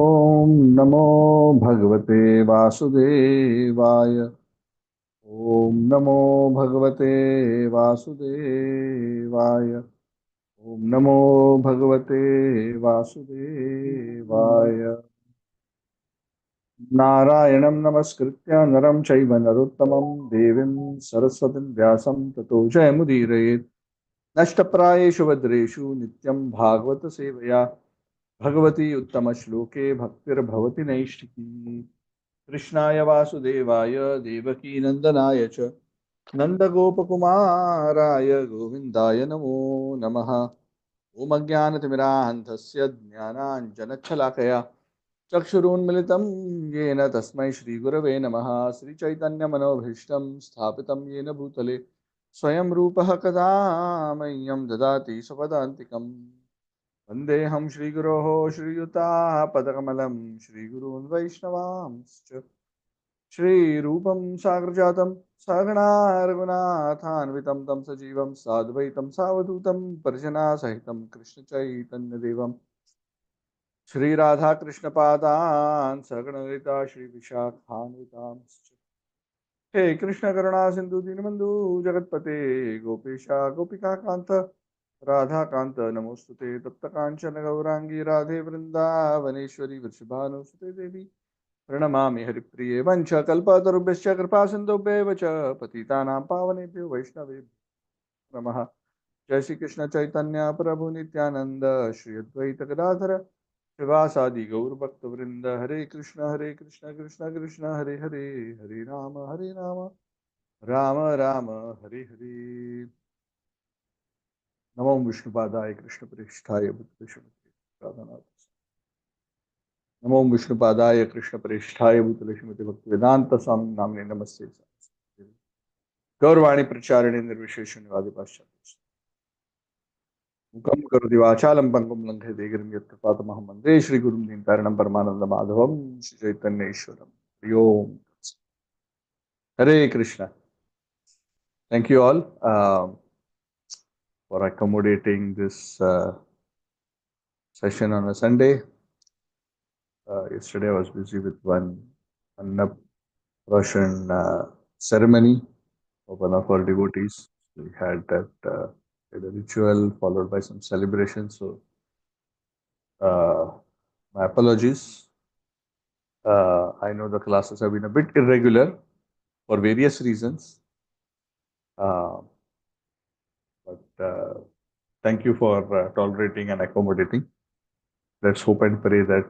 ओम नमो भगवते वासुदेवाय। ओम नमो भगवते वासुदेवाय। ओम नमो भगवते वासुदेवाय। नारायणं नमस्कृत्य नरं चैव नरोत्तमं देवीं सरस्वतीं व्यासं ततो जयमुदीरयेत्। नष्टप्रायेषु भद्रेषु नित्यं भागवत सेवया भगवती उत्तमश्लोके भक्तिर्भवति नैष्ठिकी। कृष्णाय वासुदेवाय देवकीनन्दनाय च नन्दगोपकुमाराय गोविन्दाय नमो नमः। ॐ अज्ञानतिमिरान्धस्य ज्ञानाञ्जनच्छलाकया चक्षुरुन्मिलितं येन तस्मै श्रीगुरवे नमः। श्रीचैतन्यमनोभीष्टं स्थापितं येन भूतले स्वयं रूपः कदा मह्यं ददाति स्वपदान्तिकम्। वन्देऽहं श्रीगुरोः श्रीयुतापदकमलं श्रीगुरून् वैष्णवांश्च श्रीरूपं साग्रजातं सहगणा रघुनाथान्वितं तं सजीवं साद्वैतं सावधूतं परिजनासहितं कृष्णचैतन्यदेवं श्रीराधाकृष्णपादान् सहगणललिता श्रीविशाखान्वितांश्च। हे कृष्ण करुणा सिंधु दीनबंधु जगतपते गोपेशा गोपिका कांत राधा कांत नमोस्तुते तप्त कांचन गौरांगी राधे वृंदावनेश्वरी वृषभानुसुते देवी प्रणमामि हरिप्रिये वंशकल्पतरुभ्यश्च कृपा सिन्धुभ्येव च पतितानां पावनेभ्यो वैष्णवेभ्यो नमः। जय श्री कृष्ण चैतन्य प्रभु नित्यानंद श्री अद्वैत गदाधर श्रीवासादि गौर भक्त वृंद हरे कृष्ण कृष्ण कृष्ण हरे हरे हरे राम राम राम हरे हरे। नमो विष्णुपादाय कृष्ण प्रेष्ठाय भूतले नमो विष्णुपादाय कृष्ण प्रेष्ठाय भूतले श्रीमते भक्ति वेदांत स्वामी नामने नमस्ते। गौरवाणी प्रचारिणे निर्विशेष निवादि पाश्चात्य मुखम करोति वाचालं पंगुं लंघयते गिरिं यत्कृपातमहं वन्दे श्रीगुरुं दीनतारिणं परमानन्दमाधवं श्रीचैतन्येश्वरम्। हरि ओम। हरे Krishna. Thank you all for accommodating this session on a Sunday. Yesterday I was busy with one Russian ceremony of one of our devotees. We had that had a ritual followed by some celebration. So uh, my apologies. I know the classes have been a bit irregular for various reasons, uh, but thank you for tolerating and accommodating. Let's hope and pray that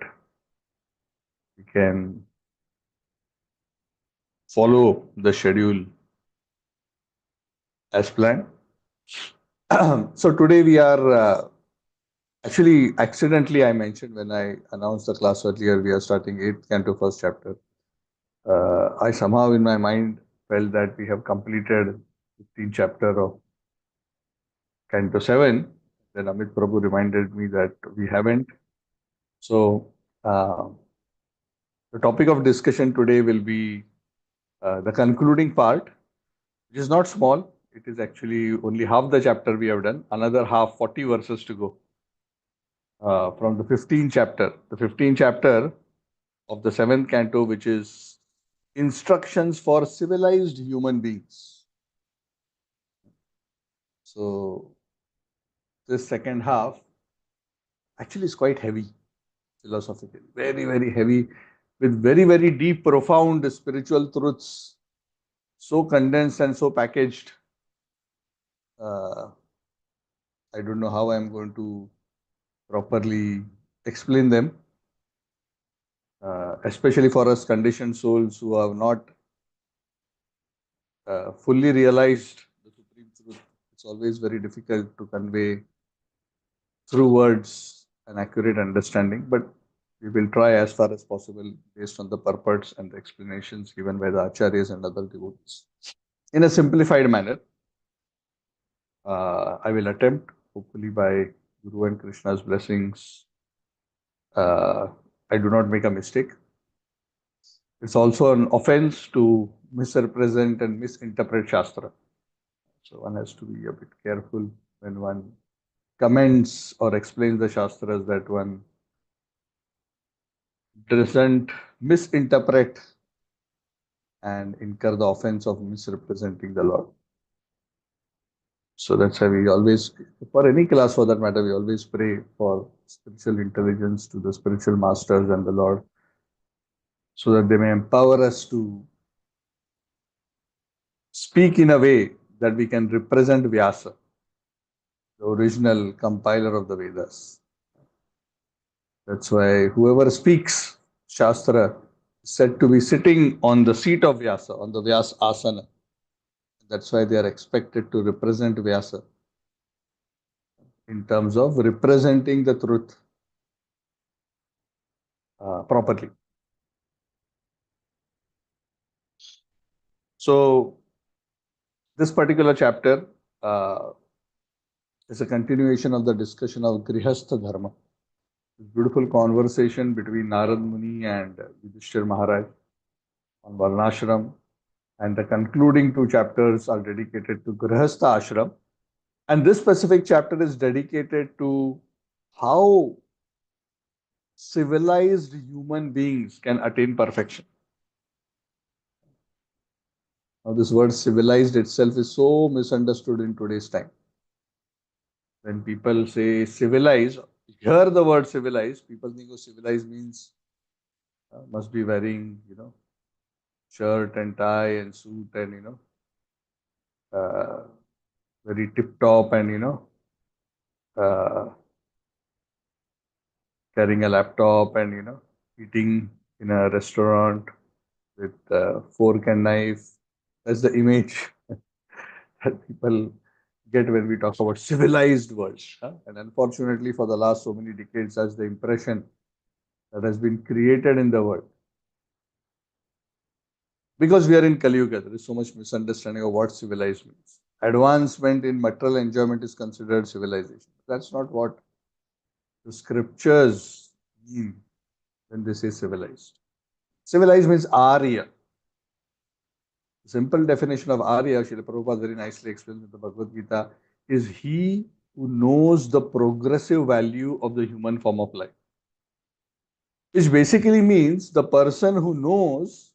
we can follow the schedule as planned. So today we are actually accidentally I mentioned when I announced the class earlier we are starting 8th Canto first chapter. I somehow in my mind felt that we have completed 15th chapter of Canto 7. Then Amit Prabhu reminded me that we haven't. So the topic of discussion today will be the concluding part, which is not small. It is actually only half the chapter we have done. Another half, 40 verses to go from the 15th chapter. The 15th chapter of the 7th canto, which is instructions for civilized human beings. So this second half actually is quite heavy philosophically, very, very heavy, with very, very deep, profound spiritual truths, so condensed and so packaged. Uh, I don't know how I'm going to properly explain them, especially for us conditioned souls who have not fully realized the supreme truth. It's always very difficult to convey through words an accurate understanding, but we will try as far as possible based on the purports and the explanations given by the acharyas and other devotees in a simplified manner. I will attempt, hopefully by Guru and Krishna's blessings, uh, I do not make a mistake. It's also an offense to misrepresent and misinterpret Shastra. So one has to be a bit careful when one comments or explains the Shastras that one doesn't misinterpret and incur the offense of misrepresenting the Lord. So that's why we always, for any class for that matter, we always pray for spiritual intelligence to the spiritual masters and the Lord, so that they may empower us to speak in a way that we can represent Vyasa, the original compiler of the Vedas. That's why whoever speaks Shastra is said to be sitting on the seat of Vyasa, on the Vyasa asana. That's why they are expected to represent Vyasa in terms of representing the truth properly. So, this particular chapter uh, is a continuation of the discussion of Grihastha Dharma. Beautiful conversation between Narad Muni and Yudhishthir Maharaj on Varnashram. And the concluding two chapters are dedicated to Grihastha Ashram. And this specific chapter is dedicated to how civilized human beings can attain perfection. Now, this word civilized itself is so misunderstood in today's time. When people say civilized, hear the word civilized, people think of civilized means must be wearing, shirt and tie and suit and, uh, very tip top and, uh, carrying a laptop and, eating in a restaurant with fork and knife. That's the image that people get when we talk about civilized world. And unfortunately, for the last so many decades, that's the impression that has been created in the world. Because we are in Kali Yuga, there is so much misunderstanding of what civilized means. Advancement in material enjoyment is considered civilization. That's not what the scriptures mean when they say civilized. Civilized means Arya. The simple definition of Arya, Srila Prabhupada very nicely explains in the Bhagavad Gita, is he who knows the progressive value of the human form of life. Which basically means the person who knows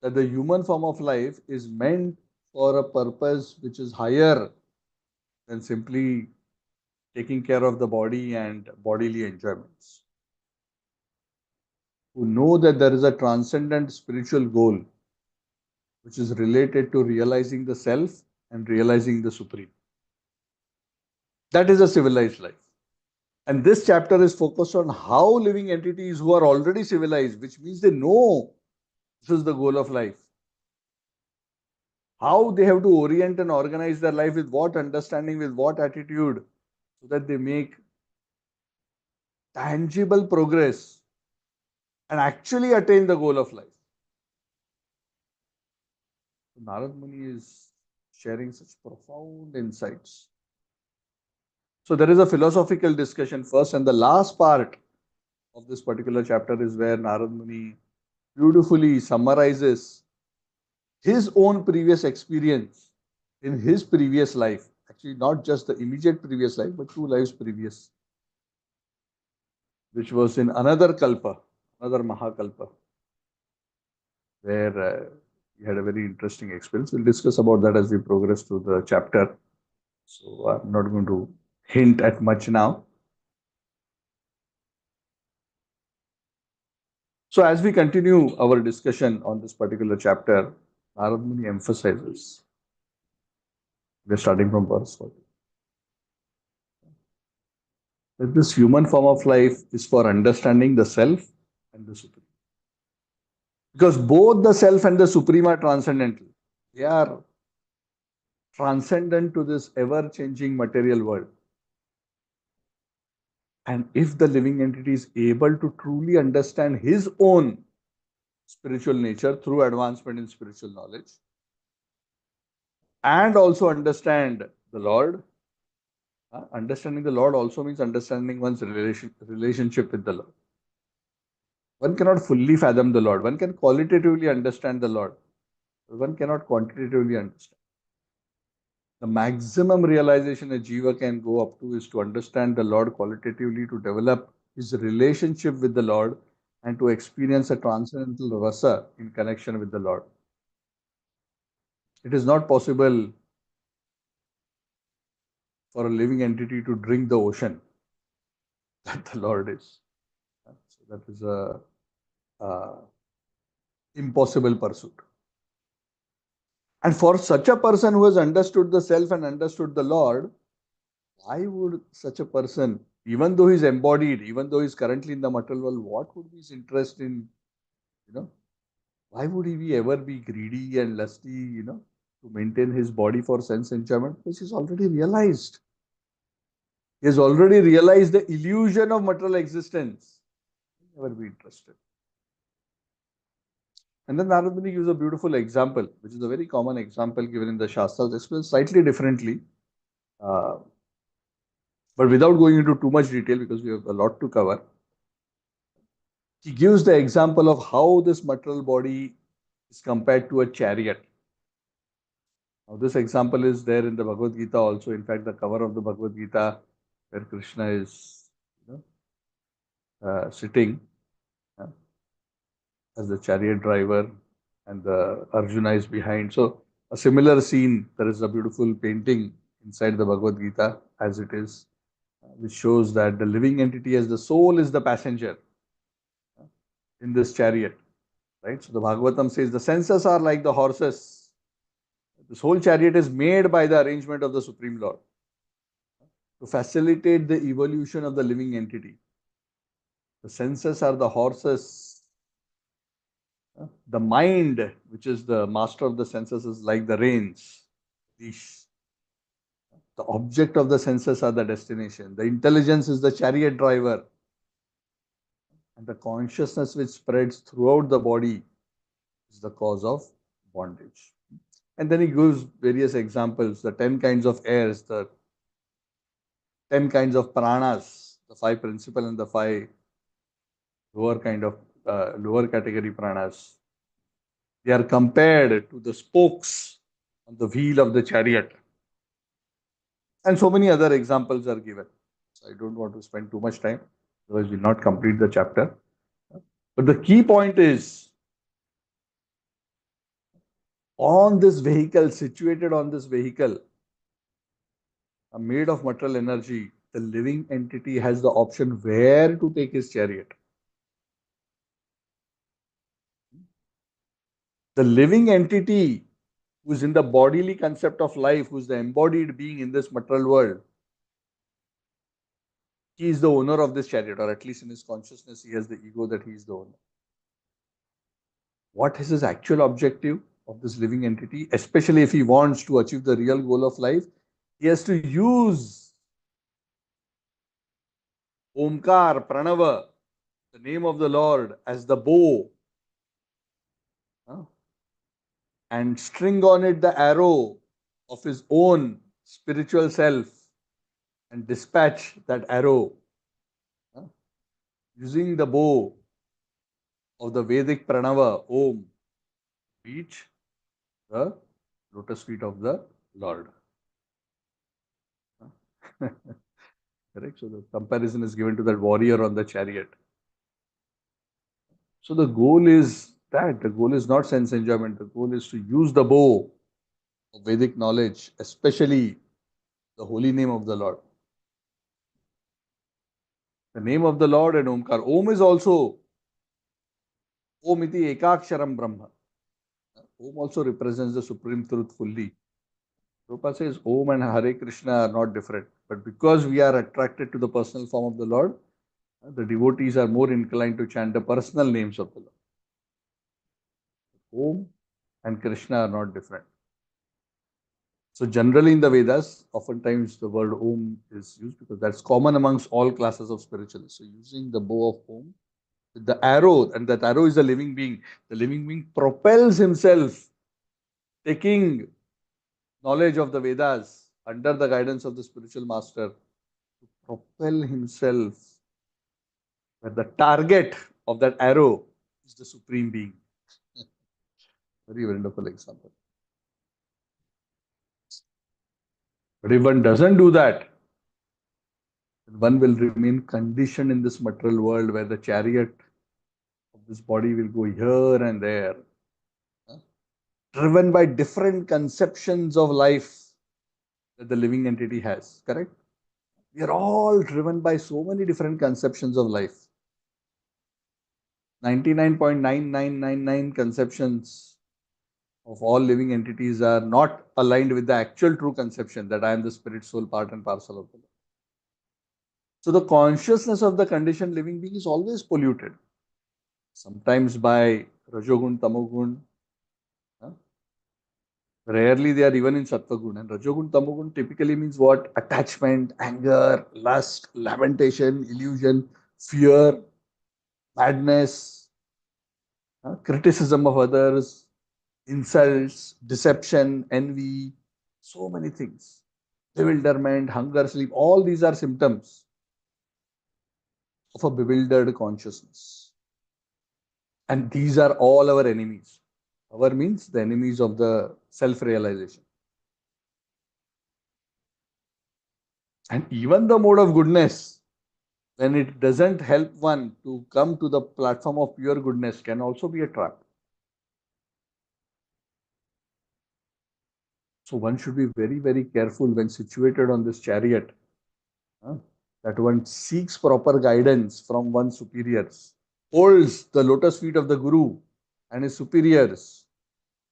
that the human form of life is meant for a purpose which is higher than simply taking care of the body and bodily enjoyments. Who know that there is a transcendent spiritual goal which is related to realizing the self and realizing the supreme. That is a civilized life. And this chapter is focused on how living entities who are already civilized, which means they know this is the goal of life, how they have to orient and organize their life, with what understanding, with what attitude, so that they make tangible progress and actually attain the goal of life. Narad Muni is sharing such profound insights. So there is a philosophical discussion first, and the last part of this particular chapter is where Narad Muni beautifully summarizes his own previous experience in his previous life. Actually, not just the immediate previous life, but 2 lives previous, which was in another Kalpa, another Mahakalpa, where he had a very interesting experience. We'll discuss about that as we progress through the chapter. So I'm not going to hint at much now. So as we continue our discussion on this particular chapter, Narad Muni emphasizes, we're starting from verse 40, that this human form of life is for understanding the self and the supreme. Because both the self and the supreme are transcendental. They are transcendent to this ever-changing material world. And if the living entity is able to truly understand his own spiritual nature through advancement in spiritual knowledge, and also understand the Lord, understanding the Lord also means understanding one's relationship with the Lord. One cannot fully fathom the Lord. One can qualitatively understand the Lord. One cannot quantitatively understand. The maximum realization a jiva can go up to is to understand the Lord qualitatively, to develop his relationship with the Lord, and to experience a transcendental rasa in connection with the Lord. It is not possible for a living entity to drink the ocean that the Lord is. So that is a impossible pursuit. And for such a person who has understood the self and understood the Lord, why would such a person, even though he's embodied, even though he's currently in the material world, what would be his interest in, why would he ever be greedy and lusty, to maintain his body for sense enjoyment? Because he's already realized. He has already realized the illusion of material existence. He'll never be interested. And then Narad Muni gives a beautiful example, which is a very common example given in the Shastras, explained slightly differently. Uh, but without going into too much detail, because we have a lot to cover, he gives the example of how this material body is compared to a chariot. Now, this example is there in the Bhagavad Gita also. In fact, the cover of the Bhagavad Gita, where Krishna is sitting uh, as the chariot driver and the Arjuna is behind. So, a similar scene, there is a beautiful painting inside the Bhagavad Gita as it is, which shows that the living entity as the soul is the passenger in this chariot. Right? So, the Bhagavatam says the senses are like the horses. This whole chariot is made by the arrangement of the Supreme Lord to facilitate the evolution of the living entity. The senses are the horses. The mind, which is the master of the senses, is like the reins. The object of the senses are the destination. The intelligence is the chariot driver. And the consciousness which spreads throughout the body is the cause of bondage. And then he gives various examples, the 10 kinds of airs, the 10 kinds of pranas, the 5 principal and the 5 lower category pranas. They are compared to the spokes on the wheel of the chariot. And so many other examples are given. So I don't want to spend too much time, otherwise we'll not complete the chapter. But the key point is, on this vehicle, situated on this vehicle, made of material energy, the living entity has the option where to take his chariot. The living entity who is in the bodily concept of life, who is the embodied being in this material world, he is the owner of this chariot, or at least in his consciousness, he has the ego that he is the owner. What is his actual objective of this living entity, especially if he wants to achieve the real goal of life? He has to use Omkar, Pranava, the name of the Lord, as the bow, and string on it the arrow of his own spiritual self and dispatch that arrow using the bow of the Vedic Pranava, Om, reach the lotus feet of the Lord. Correct? So the comparison is given to that warrior on the chariot. So the goal is that. The goal is not sense enjoyment. The goal is to use the bow of Vedic knowledge, especially the holy name of the Lord. The name of the Lord and Omkar. Om is also Om iti ekaksharam Brahma. Om also represents the supreme truth fully. Prabhupada says Om and Hare Krishna are not different. But because we are attracted to the personal form of the Lord, the devotees are more inclined to chant the personal names of the Lord. Om and Krishna are not different. So generally in the Vedas, oftentimes the word Om is used because that's common amongst all classes of spiritualists. So using the bow of Om, with the arrow, and that arrow is a living being. The living being propels himself, taking knowledge of the Vedas under the guidance of the spiritual master, to propel himself, where the target of that arrow is the supreme being. Very wonderful example. But if one doesn't do that, then one will remain conditioned in this material world where the chariot This body will go here and there, driven by different conceptions of life that the living entity has, correct? We are all driven by so many different conceptions of life. 99.9999 conceptions of all living entities are not aligned with the actual true conception that I am the spirit, soul, part and parcel of the life. So the consciousness of the conditioned living being is always polluted, sometimes by Rajogun, Tamogun. Rarely they are even in Sattvagun. And Rajogun, Tamogun typically means what? Attachment, anger, lust, lamentation, illusion, fear, madness, criticism of others, insults, deception, envy, so many things. Bewilderment, hunger, sleep, all these are symptoms of a bewildered consciousness. And these are all our enemies. Our means the enemies of the self-realization. And even the mode of goodness, when it doesn't help one to come to the platform of pure goodness, can also be a trap. So one should be very, very careful when situated on this chariot, that one seeks proper guidance from one's superiors, holds the lotus feet of the Guru and his superiors,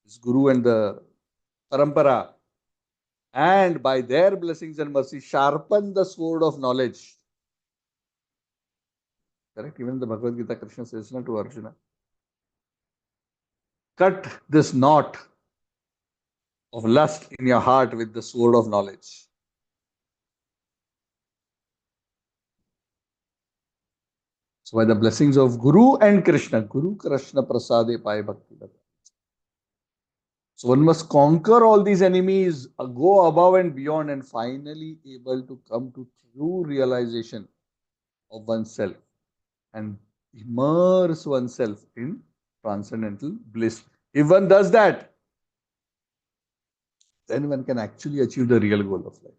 his Guru and the Parampara, and by their blessings and mercy sharpen the sword of knowledge. Correct? Even in the Bhagavad Gita, Krishna says to Arjuna, cut this knot of lust in your heart with the sword of knowledge. So by the blessings of Guru and Krishna, Guru Krishna Prasade Pai Bhakti. So one must conquer all these enemies, go above and beyond, and finally able to come to true realization of oneself and immerse oneself in transcendental bliss. If one does that, then one can actually achieve the real goal of life.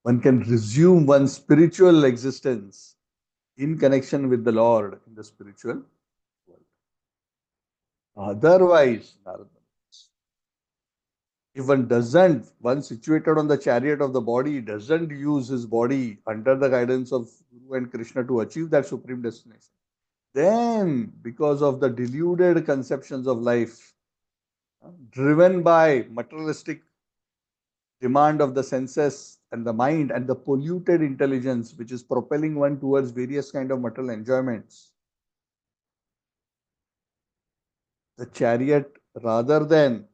One can resume one's spiritual existence in connection with the Lord in the spiritual world. Otherwise, if one doesn't, one situated on the chariot of the body, doesn't use his body under the guidance of Guru and Krishna to achieve that supreme destination, then because of the deluded conceptions of life, driven by materialistic demand of the senses and the mind and the polluted intelligence which is propelling one towards various kind of material enjoyments, the chariot, rather than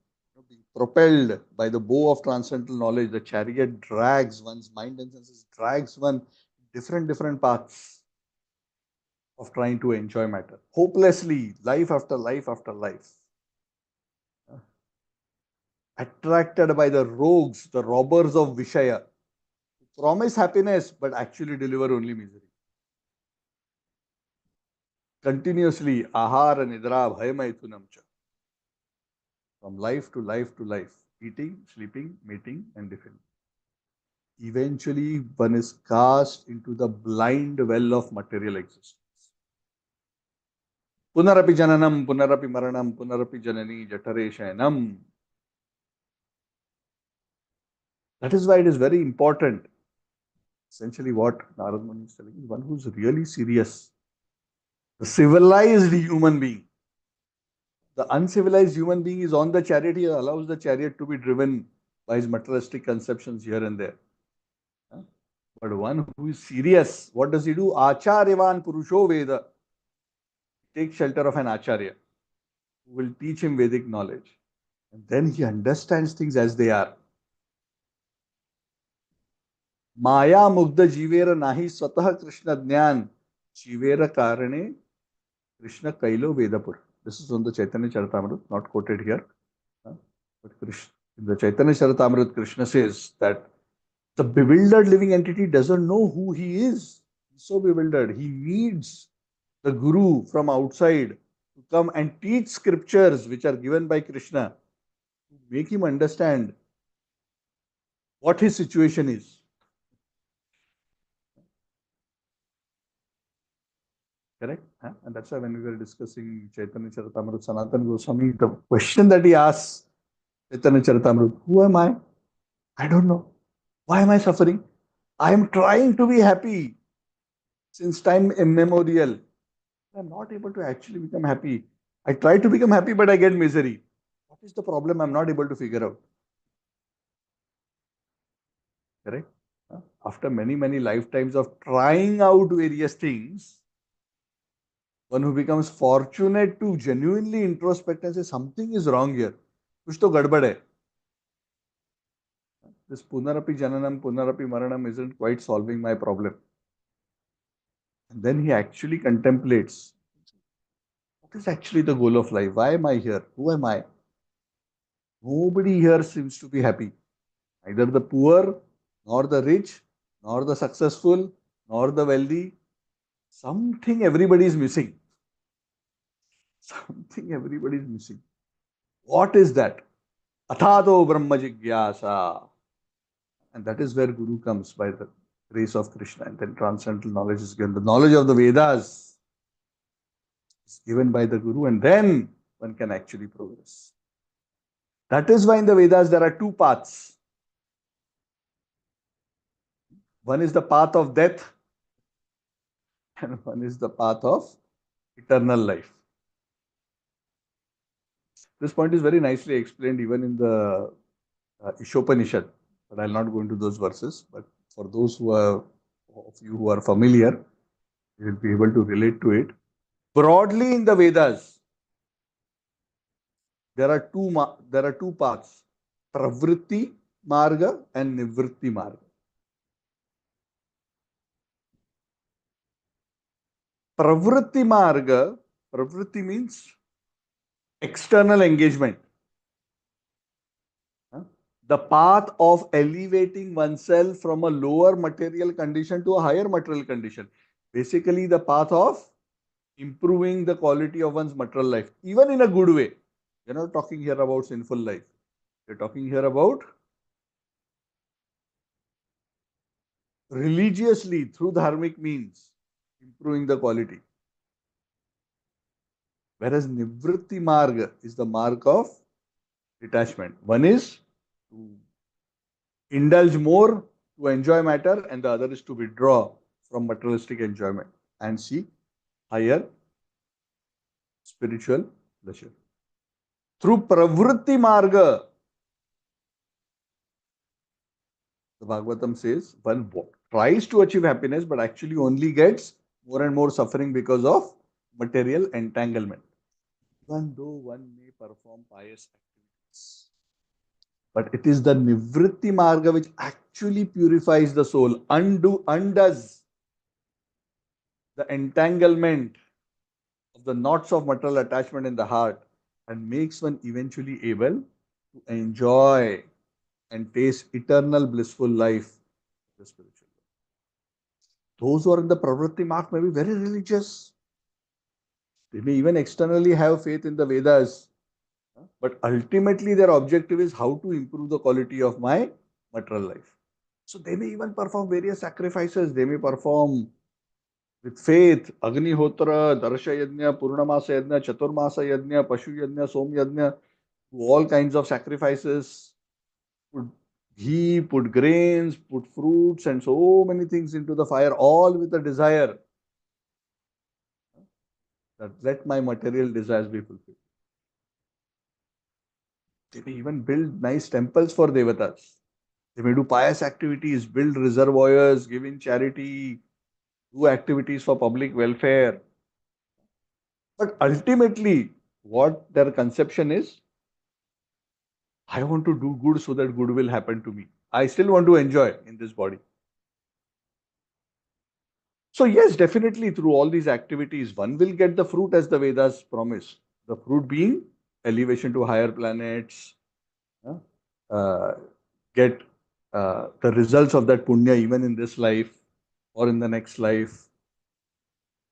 being propelled by the bow of transcendental knowledge, the chariot drags one's mind and senses, drags one different paths of trying to enjoy matter hopelessly, life after life after life, attracted by the rogues, the robbers of Vishaya, who promise happiness but actually deliver only misery. Continuously, ahara nidra bhayamaitunamcha, from life to life to life, eating, sleeping, mating, and defending. Eventually, one is cast into the blind well of material existence. Punarapi jananam, punarapi maranam, punarapi janani, jatare shayanam. That is why it is very important. Essentially, what Narad Muni is telling is one who is really serious, the civilized human being. The uncivilized human being is on the chariot, he allows the chariot to be driven by his materialistic conceptions here and there. But one who is serious, what does he do? Acharyavan Purusho Veda. Take shelter of an Acharya who will teach him Vedic knowledge. And then he understands things as they are. Maya Mugdha Jivera Nahi Swatah Krishna Jnyan Jivera Karane Krishna Kailo Vedapur. This is on the Chaitanya Charitamrita, not quoted here. But Krishna, in the Chaitanya Charitamrita, Krishna says that the bewildered living entity doesn't know who he is. He's so bewildered. He needs the Guru from outside to come and teach scriptures which are given by Krishna to make him understand what his situation is. Correct? Huh? And that's why when we were discussing Chaitanya Charitamrita, Sanatan Goswami, the question that he asks Chaitanya Charitamrita, who am I? I don't know. Why am I suffering? I am trying to be happy since time immemorial. I'm not able to actually become happy. I try to become happy, but I get misery. What is the problem? I'm not able to figure out. Correct? Huh? After many, many lifetimes of trying out various things, one who becomes fortunate to genuinely introspect and say something is wrong here. कुछ तो गड़बड़ है. This punarapi jananam, punarapi maranam isn't quite solving my problem. And then he actually contemplates what is actually the goal of life? Why am I here? Who am I? Nobody here seems to be happy. Neither the poor, nor the rich, nor the successful, nor the wealthy. Something everybody is missing. Something everybody is missing. What is that? Athato Brahma Jigyasa. And that is where Guru comes by the grace of Krishna. And then transcendental knowledge is given. The knowledge of the Vedas is given by the Guru, and then one can actually progress. That is why in the Vedas there are two paths. One is the path of death, and one is the path of eternal life. This point is very nicely explained even in the Ishopanishad, but I'll not go into those verses. But for those who are of you who are familiar, you will be able to relate to it. Broadly in the Vedas, there are two paths: Pravritti Marga and Nivritti Marga. Pravritti Marga, Pravritti means external engagement. The path of elevating oneself from a lower material condition to a higher material condition. Basically, the path of improving the quality of one's material life, even in a good way. We're not talking here about sinful life. We're talking here about religiously, through dharmic means, improving the quality. Whereas Nivritti Marg is the mark of detachment. One is to indulge more to enjoy matter, and the other is to withdraw from materialistic enjoyment and seek higher spiritual pleasure. Through Pravritti Marga, the Bhagavatam says, one tries to achieve happiness but actually only gets more and more suffering because of material entanglement. Even though one may perform pious activities, but it is the Nivritti Marga which actually purifies the soul, undoes the entanglement of the knots of material attachment in the heart, and makes one eventually able to enjoy and taste eternal blissful life, the spiritual life. Those who are in the Pravritti mark may be very religious. They may even externally have faith in the Vedas, but ultimately their objective is how to improve the quality of my material life. So they may even perform various sacrifices. They may perform with faith, Agnihotra, Darsha Yajna, Purnamasa Yajna, Chaturmasa Yajna, Pashu Yajna, Som Yajna, all kinds of sacrifices, put ghee, put grains, put fruits, and so many things into the fire, all with a desire that let my material desires be fulfilled. They may even build nice temples for devatas. They may do pious activities, build reservoirs, give in charity, do activities for public welfare. But ultimately, what their conception is, I want to do good so that good will happen to me. I still want to enjoy in this body. So, yes, definitely through all these activities, one will get the fruit as the Vedas promise. The fruit being elevation to higher planets, uh, get the results of that punya even in this life or in the next life.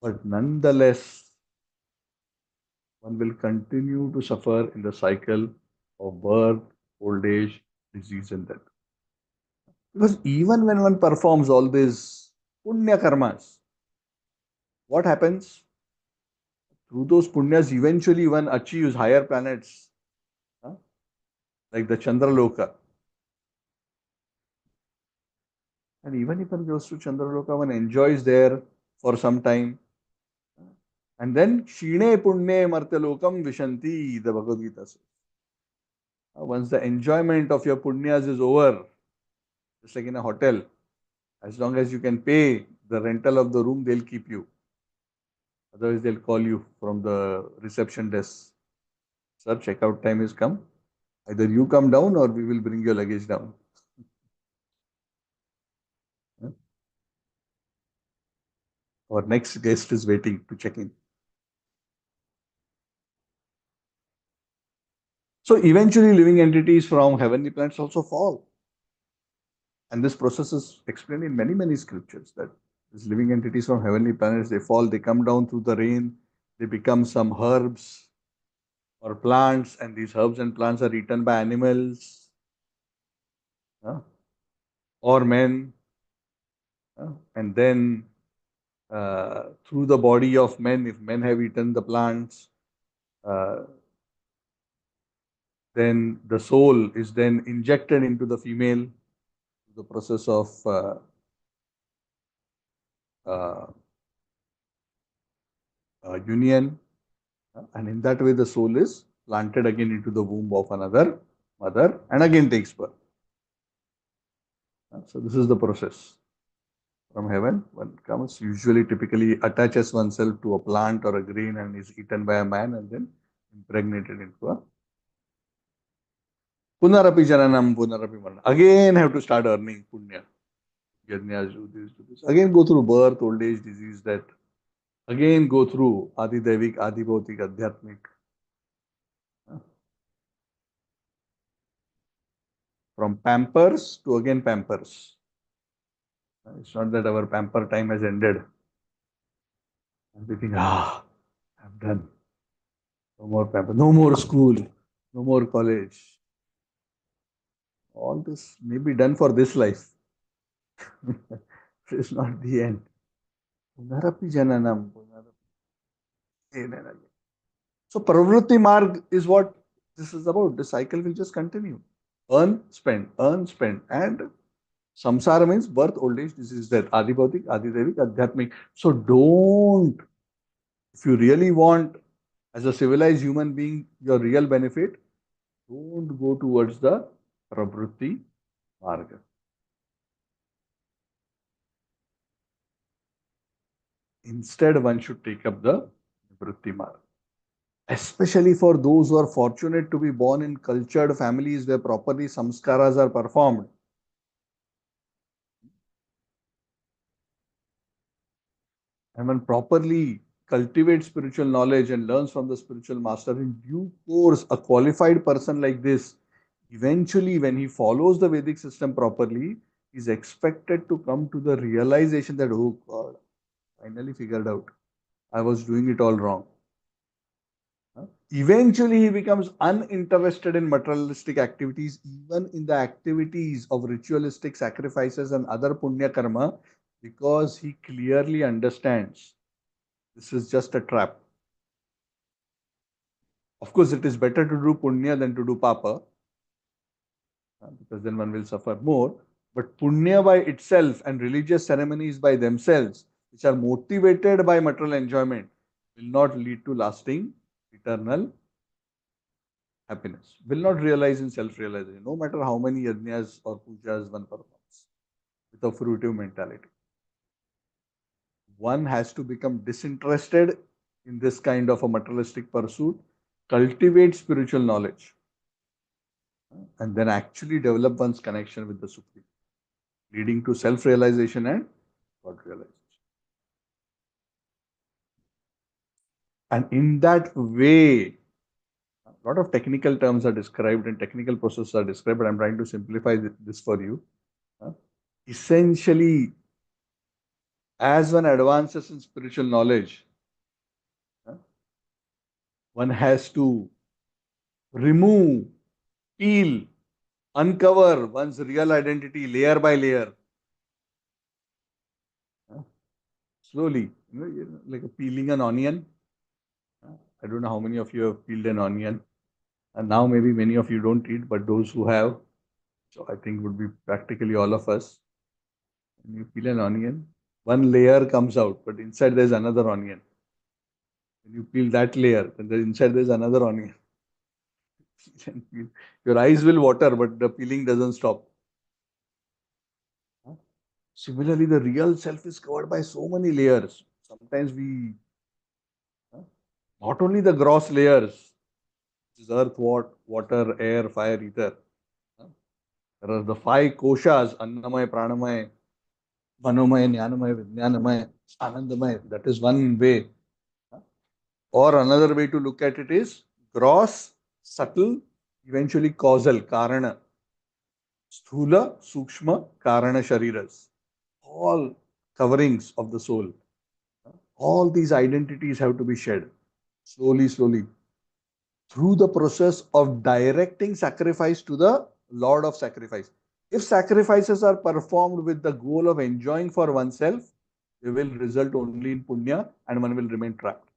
But nonetheless, one will continue to suffer in the cycle of birth, old age, disease, and death. Because even when one performs all these punya karmas, what happens? Through those punyas, eventually one achieves higher planets, huh? Like the Chandraloka. And even if one goes to Chandraloka, one enjoys there for some time. And then Shine Punne Martyalokam Vishanti, the Bhagavad Gita says. Once the enjoyment of your punyas is over, just like in a hotel, as long as you can pay the rental of the room, they'll keep you. Otherwise, they'll call you from the reception desk. Sir, checkout time is come. Either you come down or we will bring your luggage down. Our next guest is waiting to check in. So eventually living entities from heavenly planets also fall. And this process is explained in many, many scriptures that these living entities from heavenly planets, they fall, they come down through the rain, they become some herbs or plants, and these herbs and plants are eaten by animals, or men. And then through the body of men, if men have eaten the plants, uh, then the soul is then injected into the female, the process of uh, union, and in that way the soul is planted again into the womb of another mother and again takes birth. So this is the process. From heaven, one comes, usually typically attaches oneself to a plant or a grain and is eaten by a man and then impregnated into a Punarapi Jananam, Punarapi Marana. Again have to start earning punya. Yajnas, do this, do this. Again go through birth, old age, disease, death. Again go through Adi Devik, Adi Bhautik, Adhyatmik. From pampers to again pampers. It's not that our pamper time has ended. And we think, I'm done. No more pamper, no more school, no more college. All this may be done for this life. It's not the end. Punarapi Jananam, Punarapi. Again and again. So Pravrutti Marg is what this is about. The cycle will just continue. Earn, spend. And samsara means birth, old age, disease, death. Adi Bhautik, Adi Devik, Adhyatmik. So don't, if you really want, as a civilized human being, your real benefit, don't go towards the Pravrutti Marga. Instead, one should take up the Vritti Marga. Especially for those who are fortunate to be born in cultured families where properly samskaras are performed. And one properly cultivates spiritual knowledge and learns from the spiritual master in due course, a qualified person like this, eventually when he follows the Vedic system properly, is expected to come to the realization that, oh God, finally figured out, I was doing it all wrong. Eventually, he becomes uninterested in materialistic activities, even in the activities of ritualistic sacrifices and other punya karma, because he clearly understands this is just a trap. Of course, it is better to do punya than to do papa, because then one will suffer more. But punya by itself and religious ceremonies by themselves, which are motivated by material enjoyment, will not lead to lasting, eternal happiness. Will not realize in self-realization, no matter how many yajnas or pujas one performs, with a fruitive mentality. One has to become disinterested in this kind of a materialistic pursuit, cultivate spiritual knowledge, and then actually develop one's connection with the Supreme, leading to self-realization and God realization. And in that way, a lot of technical terms are described and technical processes are described, but I'm trying to simplify this for you. Essentially, as one advances in spiritual knowledge, one has to remove, peel, uncover one's real identity layer by layer. Slowly, like peeling an onion. I don't know how many of you have peeled an onion. And now maybe many of you don't eat, but those who have, so I think would be practically all of us. When you peel an onion, one layer comes out, but inside there's another onion. When you peel that layer, then inside there's another onion. Your eyes will water, but the peeling doesn't stop. Similarly, the real self is covered by so many layers. Sometimes we, not only the gross layers, which is earth, water, air, fire, ether. There are the five koshas, Annamaya, Pranamaya, Manomaya, Jnanamaya, Vijnanamaya, Anandamaya. That is one way. Or another way to look at it is gross, subtle, eventually causal, Karana. Sthula, Sukshma, Karana Shariras. All coverings of the soul. All these identities have to be shed slowly, slowly through the process of directing sacrifice to the Lord of sacrifice. If sacrifices are performed with the goal of enjoying for oneself, they will result only in punya and one will remain trapped.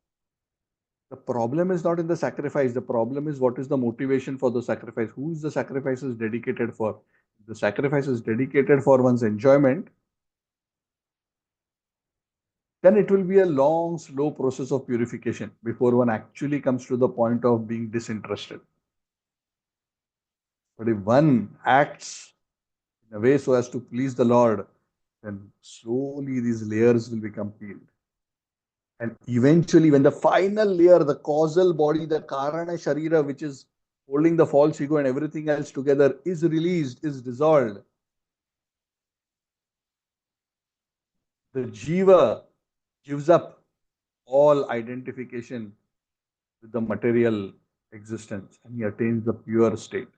The problem is not in the sacrifice. The problem is what is the motivation for the sacrifice? Who is the sacrifice is dedicated for? If the sacrifice is dedicated for one's enjoyment, then it will be a long, slow process of purification before one actually comes to the point of being disinterested. But if one acts in a way so as to please the Lord, then slowly these layers will become peeled. And eventually, when the final layer, the causal body, the Karana Sharira, which is holding the false ego and everything else together, is released, is dissolved, the Jiva gives up all identification with the material existence and he attains the pure state.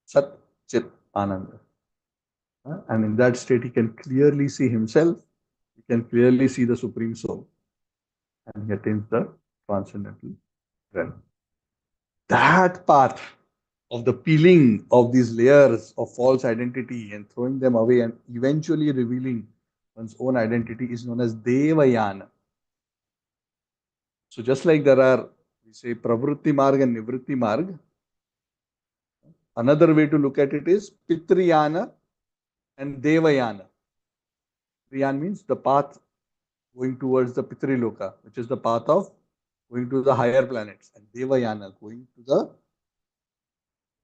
Sat Chit Ananda. And in that state, he can clearly see himself, he can clearly see the Supreme Soul, and he attains the transcendental realm. That path of the peeling of these layers of false identity and throwing them away and eventually revealing one's own identity is known as Devayana. So just like there are, we say, Pravritti Marg and Nivritti Marg, another way to look at it is Pitriyana and Devayana. Pitriyana means the path going towards the Pitriloka, which is the path of going to the higher planets, and Devayana going to the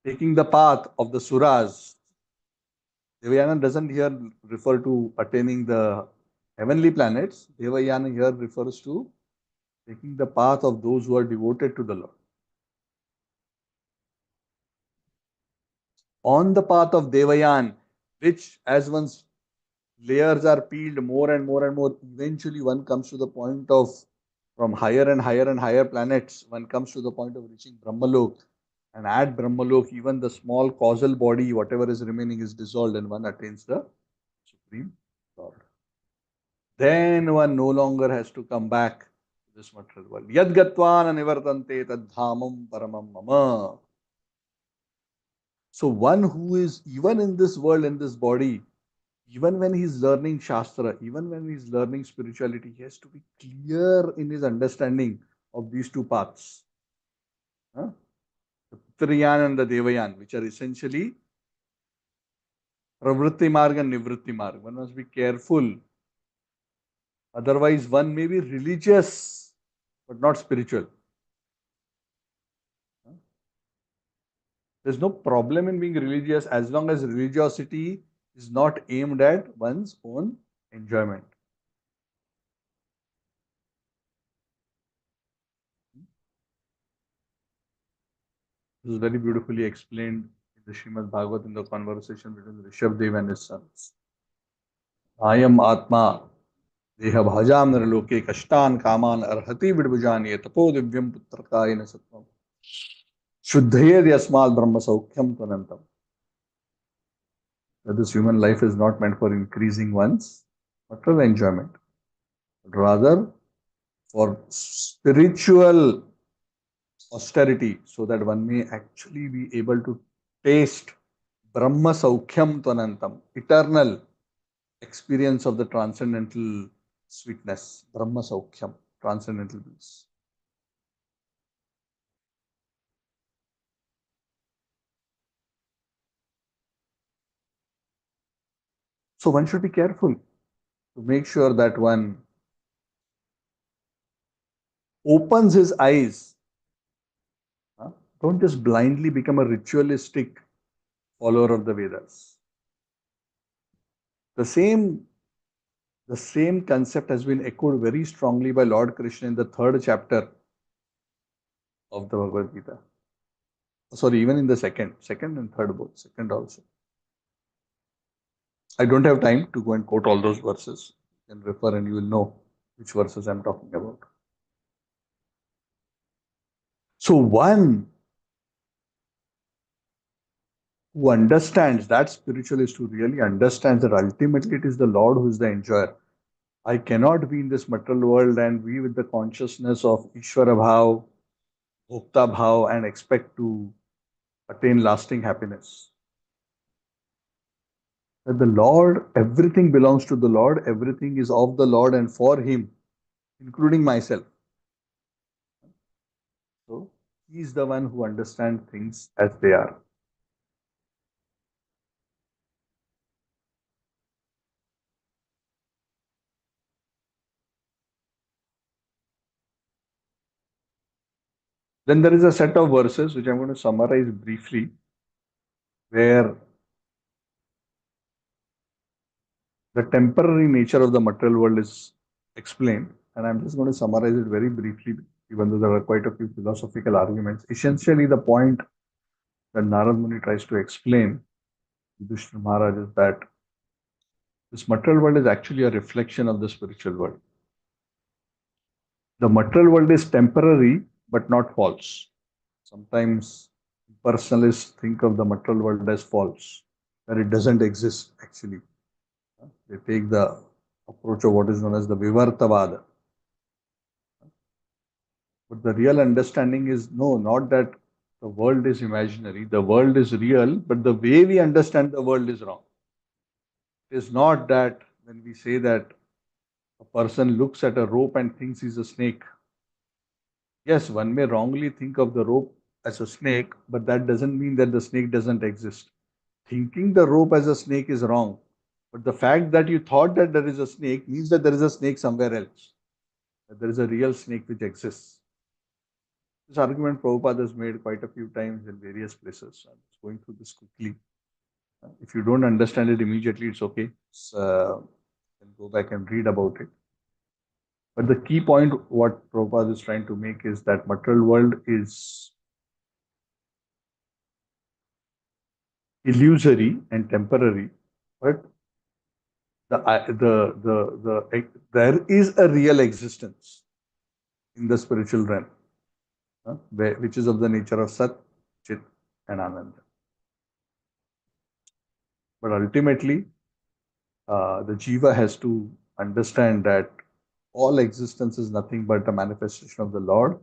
taking the path of the Suras. Devayana doesn't here refer to attaining the heavenly planets. Devayana here refers to taking the path of those who are devoted to the Lord. On the path of Devayan, which as one's layers are peeled more and more and more, eventually one comes to the point of from higher and higher and higher planets, one comes to the point of reaching Brahmalok. And at Brahmalok, even the small causal body, whatever is remaining, is dissolved and one attains the Supreme Lord. Then one no longer has to come back to this material world. Yad gatvana nivartante tad dhamam paramam mama. So one who is even in this world, in this body, even when he's learning Shastra, even when he's learning spirituality, he has to be clear in his understanding of these two paths. The Triyan and the Devayan, which are essentially Pravritti Marg and Nivritti Marg. One must be careful. Otherwise, one may be religious, but not spiritual. There's no problem in being religious as long as religiosity is not aimed at one's own enjoyment. This is very beautifully explained in the Srimad Bhagavat in the conversation between Rishabdev and his sons. I am Atma, Deha Bhajam Nirloke, Kashtan Kaman Arhati Vidbujani, Tapo Divyam Putrakayana Satvam. Shuddhayed Yasmal Brahma Saukyam Tanantam. That this human life is not meant for increasing one's material enjoyment, but rather for spiritual austerity, so that one may actually be able to taste Brahma Saukhyam Tvanantam, eternal experience of the transcendental sweetness, Brahma Saukhyam, transcendental bliss. So one should be careful to make sure that one opens his eyes. Huh? Don't just blindly become a ritualistic follower of the Vedas. The same, the same concept has been echoed very strongly by Lord Krishna in the third chapter of the Bhagavad Gita. Sorry, even in the second and third both, second also. I don't have time to go and quote all those verses. You can refer and you will know which verses I'm talking about. So one who understands that spiritualist who really understands that ultimately it is the Lord who is the enjoyer. I cannot be in this material world and be with the consciousness of Ishvara Bhav, Bhokta Bhav and expect to attain lasting happiness. That the Lord, everything belongs to the Lord, everything is of the Lord and for Him, including myself. So He is the one who understands things as they are. Then there is a set of verses which I'm going to summarize briefly, where the temporary nature of the material world is explained. And I'm just going to summarize it very briefly, even though there are quite a few philosophical arguments. Essentially, the point that Narad Muni tries to explain to Yudhishthira Maharaj is that this material world is actually a reflection of the spiritual world. The material world is temporary, but not false. Sometimes personalists think of the material world as false, that it doesn't exist actually. They take the approach of what is known as the Vivartavada. But the real understanding is no, not that the world is imaginary, the world is real, but the way we understand the world is wrong. It is not that when we say that a person looks at a rope and thinks he's a snake. Yes, one may wrongly think of the rope as a snake, but that doesn't mean that the snake doesn't exist. Thinking the rope as a snake is wrong. But the fact that you thought that there is a snake means that there is a snake somewhere else. That there is a real snake which exists. This argument Prabhupada has made quite a few times in various places. I'm just going through this quickly. If you don't understand it immediately, it's okay. You can go back and read about it. But the key point, what Prabhupada is trying to make is that material world is illusory and temporary, but there is a real existence in the spiritual realm, which is of the nature of Sat, Chit, and Ananda. But ultimately, the jiva has to understand that all existence is nothing but a manifestation of the Lord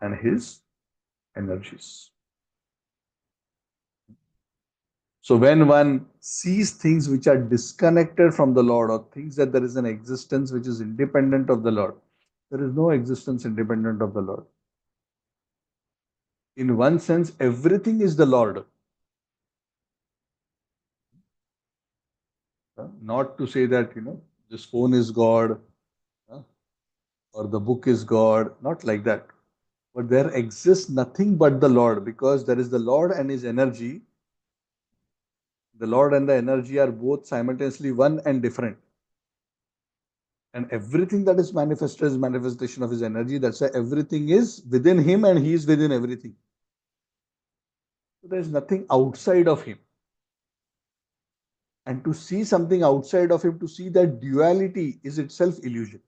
and His energies. So when one sees things which are disconnected from the Lord, or thinks that there is an existence which is independent of the Lord, there is no existence independent of the Lord. In one sense, everything is the Lord. Not to say that, this phone is God, or the book is God, not like that. But there exists nothing but the Lord, because there is the Lord and His energy. The Lord and the energy are both simultaneously one and different. And everything that is manifested is manifestation of His energy. That's why everything is within Him and He is within everything. So there is nothing outside of Him. And to see something outside of Him, to see that duality is itself illusion.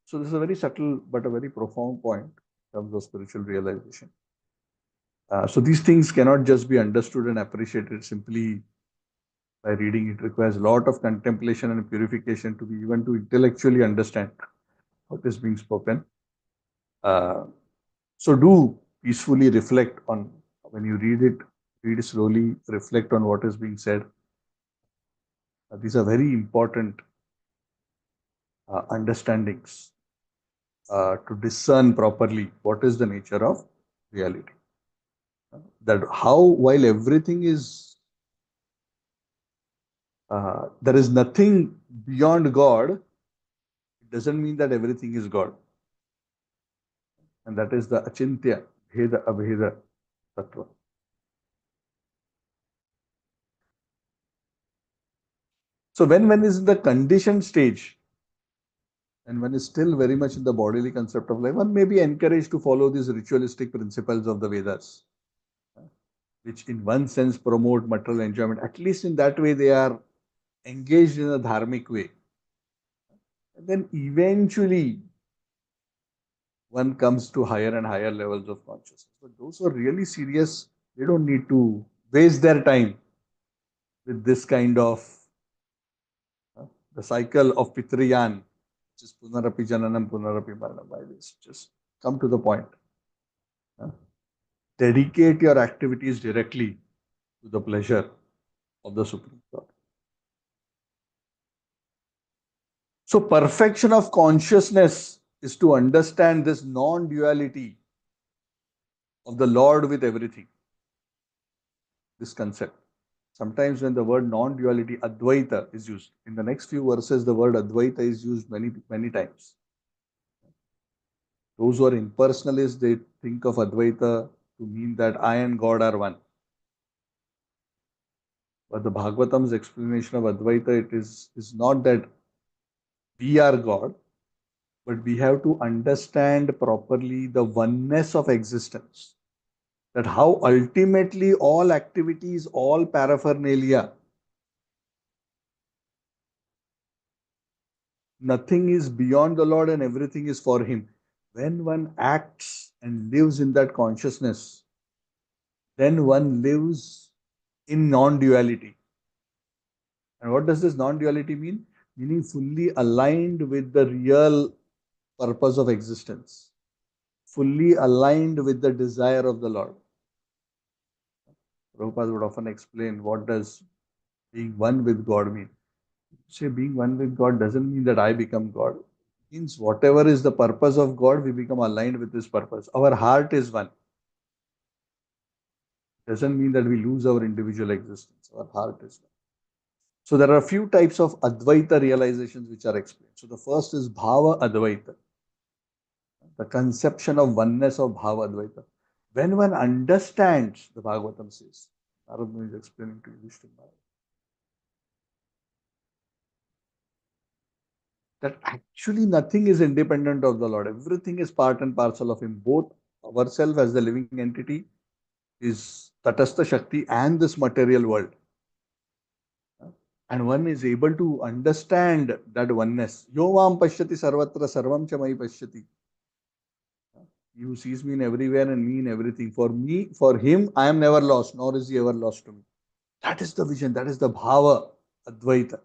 So this is a very subtle but a very profound point in terms of spiritual realization. So these things cannot just be understood and appreciated simply by reading. It requires a lot of contemplation and purification to be even to intellectually understand what is being spoken. So do peacefully reflect on, when you read it slowly, reflect on what is being said. These are very important understandings to discern properly what is the nature of reality. That how, while everything is There is nothing beyond God. It doesn't mean that everything is God. And that is the achintya, bheda, abheda tattva. So when one is in the conditioned stage, and one is still very much in the bodily concept of life, one may be encouraged to follow these ritualistic principles of the Vedas, which in one sense promote material enjoyment. At least in that way, they are engaged in a dharmic way. And then eventually, one comes to higher and higher levels of consciousness. But those who are really serious, they don't need to waste their time with this kind of uh, the cycle of Pitriyan, which is Punarapi Jananam, Punarapi Maranam. By this, just come to the point. Uh, Dedicate your activities directly to the pleasure of the Supreme God. So, perfection of consciousness is to understand this non duality of the Lord with everything, this concept. Sometimes when the word non-duality, Advaita, is used, in the next few verses, the word Advaita is used many, many times. Those who are impersonalists, they think of Advaita to mean that I and God are one. But the Bhagavatam's explanation of Advaita, is not that we are God, but we have to understand properly the oneness of existence. That how ultimately all activities, all paraphernalia, nothing is beyond the Lord and everything is for Him. When one acts and lives in that consciousness, then one lives in non duality. And what does this non duality mean? Meaning fully aligned with the real purpose of existence, fully aligned with the desire of the Lord. Prabhupada would often explain what does being one with God mean. Say being one with God doesn't mean that I become God. It means whatever is the purpose of God, we become aligned with this purpose. Our heart is one. Doesn't mean that we lose our individual existence. Our heart is one. So there are a few types of Advaita realizations which are explained. So the first is Bhava Advaita, the conception of oneness of Bhava Advaita. When one understands, the Bhagavatam says, Narada is explaining to Yudhishthira Maharaj, that actually nothing is independent of the Lord. Everything is part and parcel of Him. Both ourselves as the living entity is Tatastha Shakti and this material world. And one is able to understand that oneness. Yo vam pashyati sarvatra sarvam cha mai pashyati. He who sees me in everywhere and me in everything. For me, for him, I am never lost, nor is he ever lost to me. That is the vision. That is the bhava, Advaita.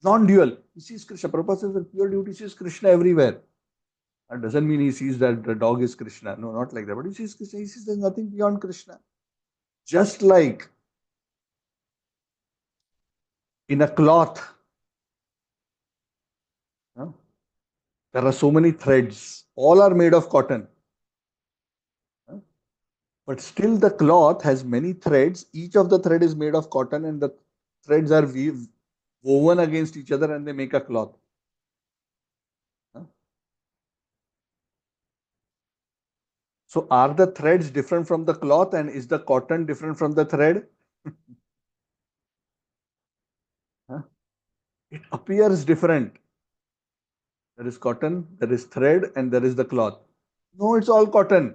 Non-dual. He sees Krishna. Prabhupada says that pure devotee sees Krishna everywhere. That doesn't mean he sees that the dog is Krishna. No, not like that. But he sees Krishna. He sees there's nothing beyond Krishna. Just like in a cloth, huh, there are so many threads. All are made of cotton. Huh, but still the cloth has many threads. Each of the thread is made of cotton and the threads are woven against each other and they make a cloth. Huh. So are the threads different from the cloth and is the cotton different from the thread? Huh. It appears different. There is cotton, there is thread, and there is the cloth. No, it's all cotton.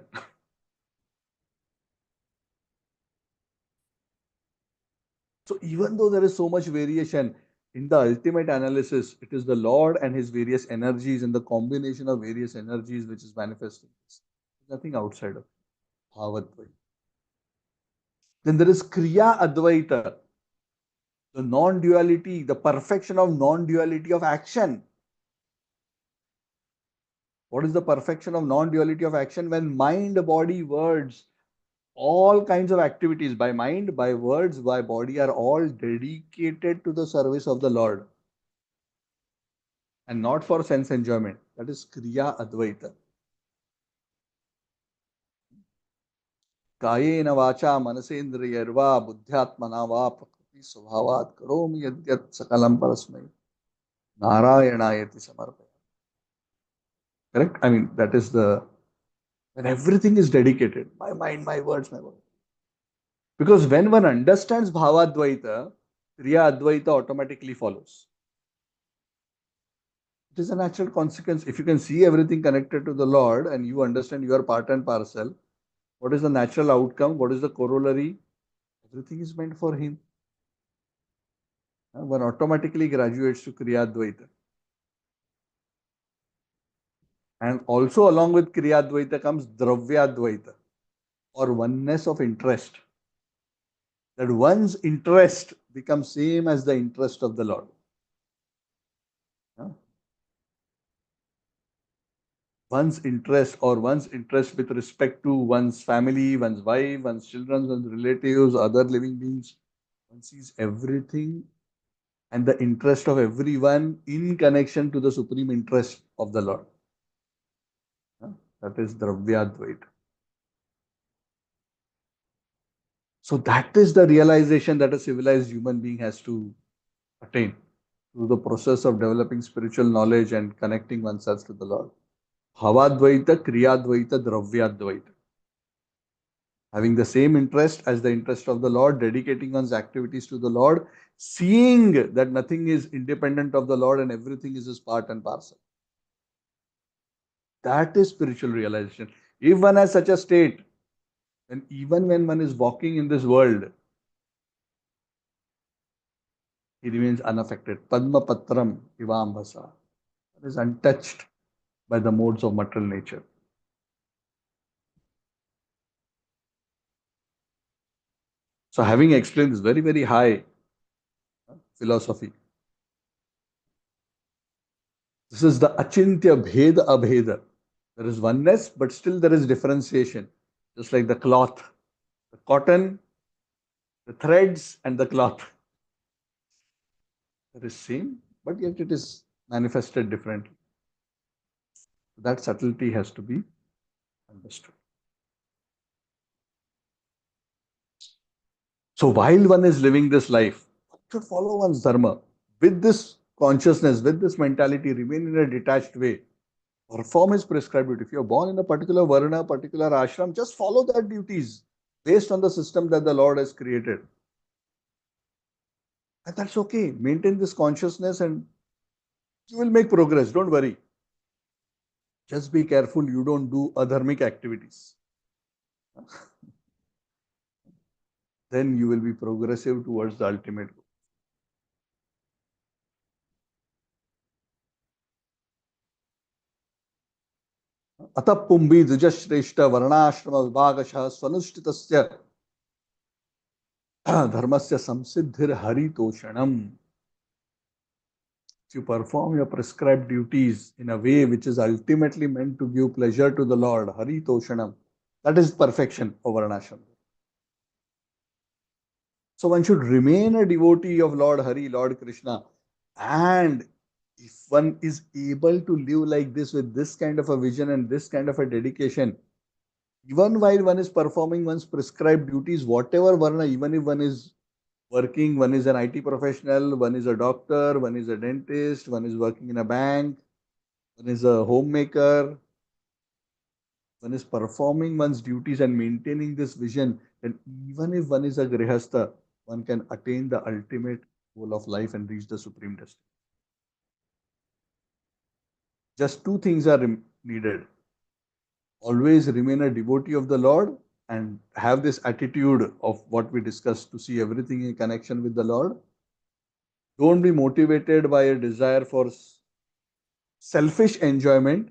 So even though there is so much variation, in the ultimate analysis, it is the Lord and His various energies and the combination of various energies which is manifesting this. Nothing outside of Bhavatvaita. Then there is Kriya Advaita, the non-duality, the perfection of non-duality of action. What is the perfection of non-duality of action? When mind, body, words, all kinds of activities by mind, by words, by body are all dedicated to the service of the Lord and not for sense enjoyment. That is Kriya Advaita. Kayena vacha manasendriyarva buddhyatmana va स्वभावात् करोमि यद्यत् सकलं परस्मै नारायणायति समर्पयामि. Correct? I mean, that is the, when everything is dedicated, my mind, my words, my words. Because when one understands Bhavadvaita, Kriya Advaita automatically follows. It is a natural consequence. If you can see everything connected to the Lord and you understand you are part and parcel, what is the natural outcome? What is the corollary? Everything is meant for Him. One automatically graduates to Kriya Advaita. And also along with Kriya Advaita comes Dravya Advaita, or oneness of interest. That one's interest becomes same as the interest of the Lord. One's interest with respect to one's family, one's wife, one's children, one's relatives, other living beings. One sees everything and the interest of everyone in connection to the supreme interest of the Lord. That is Dravyadvaita. So that is the realization that a civilized human being has to attain through the process of developing spiritual knowledge and connecting oneself to the Lord. Bhavadvaita, Kriyadvaita, Dravyadvaita. Having the same interest as the interest of the Lord, dedicating one's activities to the Lord, seeing that nothing is independent of the Lord and everything is His part and parcel. That is spiritual realization. If one has such a state, then even when one is walking in this world, he remains unaffected. Padma Patram Ivambhasa. That is untouched by the modes of material nature. So having explained this very, very high philosophy, this is the Achintya Bheda Abheda. There is oneness, but still there is differentiation. Just like the cloth, the cotton, the threads, and the cloth. There is same, but yet it is manifested differently. That subtlety has to be understood. So while one is living this life, one should follow one's dharma with this consciousness, with this mentality, remain in a detached way. Perform his prescribed duty. If you're born in a particular varna, particular ashram, just follow that duties based on the system that the Lord has created. And that's okay. Maintain this consciousness and you will make progress. Don't worry. Just be careful you don't do adharmic activities. Then you will be progressive towards the ultimate goal. अतः पुंभी द्विजश्रेष्ठ वर्णाश्रम विभागशः स्वनुष्ठितस्य धर्मस्य संसिद्धिर हरितोषणम. You perform your prescribed duties in a way which is ultimately meant to give pleasure to the Lord. Haritoshanam. That is perfection of Varnashram. So one should remain a devotee of Lord Hari, Lord Krishna. And if one is able to live like this with this kind of a vision and this kind of a dedication, even while one is performing one's prescribed duties, whatever Varna, even if one is working, one is an IT professional, one is a doctor, one is a dentist, one is working in a bank, one is a homemaker, one is performing one's duties and maintaining this vision, then even if one is a grihastha, one can attain the ultimate goal of life and reach the supreme destiny. Just two things are needed. Always remain a devotee of the Lord and have this attitude of what we discussed to see everything in connection with the Lord. Don't be motivated by a desire for selfish enjoyment,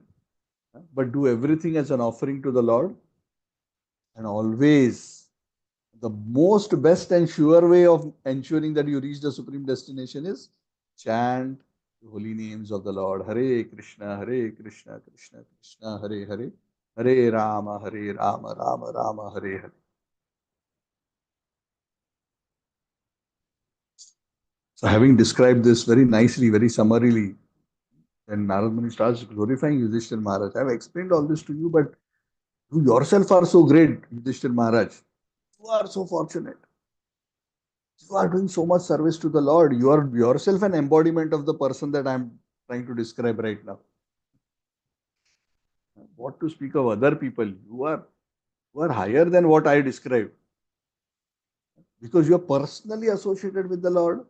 but do everything as an offering to the Lord. And always, the most best and sure way of ensuring that you reach the supreme destination is chant the holy names of the Lord. Hare Krishna, Krishna Krishna, Hare Hare, Hare Rama, Rama Rama, Hare Hare. So having described this very nicely, very summarily, when Narad Muni starts glorifying Yudhishthir Maharaj, I have explained all this to you, but you yourself are so great, Yudhishthir Maharaj. You are so fortunate. You are doing so much service to the Lord. You are yourself an embodiment of the person that I'm trying to describe right now. What to speak of other people? You are higher than what I described because you are personally associated with the Lord.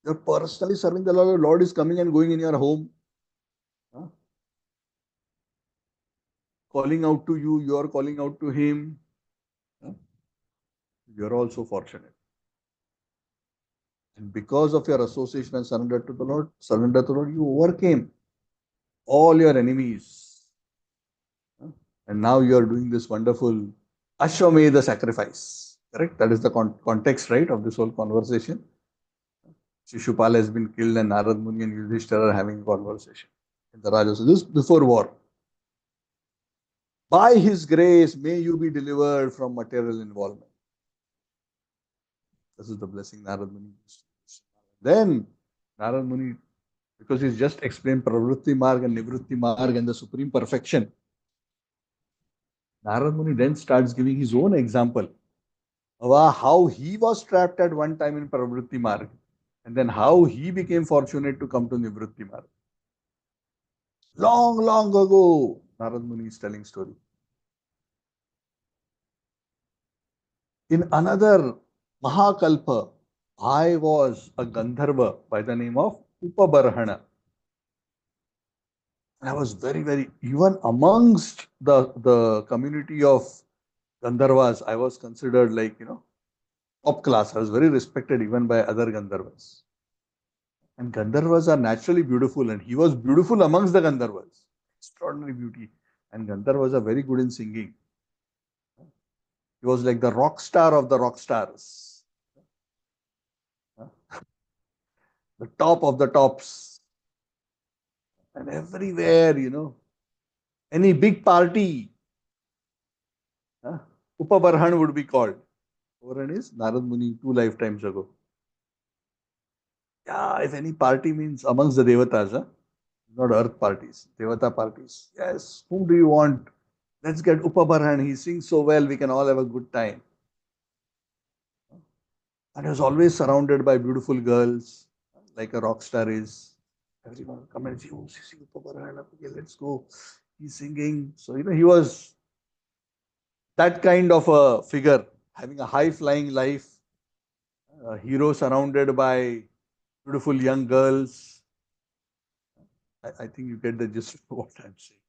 You are personally serving the Lord. The Lord is coming and going in your home, huh? Calling out to you. You are calling out to Him. Huh? You are also fortunate. And because of your association and surrender to the Lord, you overcame all your enemies. Huh? And now you are doing this wonderful Ashwamedha sacrifice. Correct? That is the context, right, of this whole conversation. Shishupal has been killed and Narad Muni and Yudhishthira are having a conversation in the Rajasuya. This before war. By His grace, may you be delivered from material involvement. This is the blessing Narad Muni used. Then Narad Muni, because he's just explained Pravritti Marg and Nivritti Marg and the supreme perfection, Narad Muni then starts giving his own example of how he was trapped at one time in Pravritti Marg and then how he became fortunate to come to Nivritti Marg. Long, long ago, Narad Muni is telling story. In another Mahakalpa, I was a Gandharva by the name of Upabarhana. I was very, very, even amongst the community of Gandharvas, I was considered like, top class. I was very respected even by other Gandharvas. And Gandharvas are naturally beautiful, and he was beautiful amongst the Gandharvas. Extraordinary beauty. And Gandharvas are very good in singing. He was like the rock star of the rock stars. The top of the tops. And everywhere, any big party, Upabarhan would be called. Upabarhan is Narad Muni 2 lifetimes ago. Yeah, if any party means amongst the Devatas, not earth parties, Devata parties. Yes, whom do you want? Let's get Upabarhan. He sings so well, we can all have a good time. And he was always surrounded by beautiful girls, like a rock star is. Everyone will come and see, oh, see Upabarhan. Okay, let's go. He's singing. So, he was that kind of a figure, having a high flying life, a hero surrounded by beautiful young girls. I think you get the gist of what I'm saying.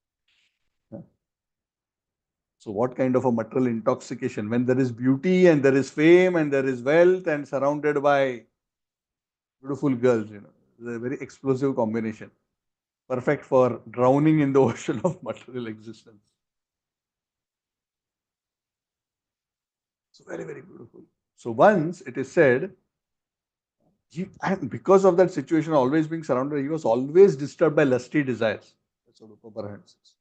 So what kind of a material intoxication? When there is beauty and there is fame and there is wealth and surrounded by beautiful girls, it's a very explosive combination. Perfect for drowning in the ocean of material existence. So very, very beautiful. So once it is said, and because of that situation, always being surrounded, he was always disturbed by lusty desires. That's what Upabarhan says.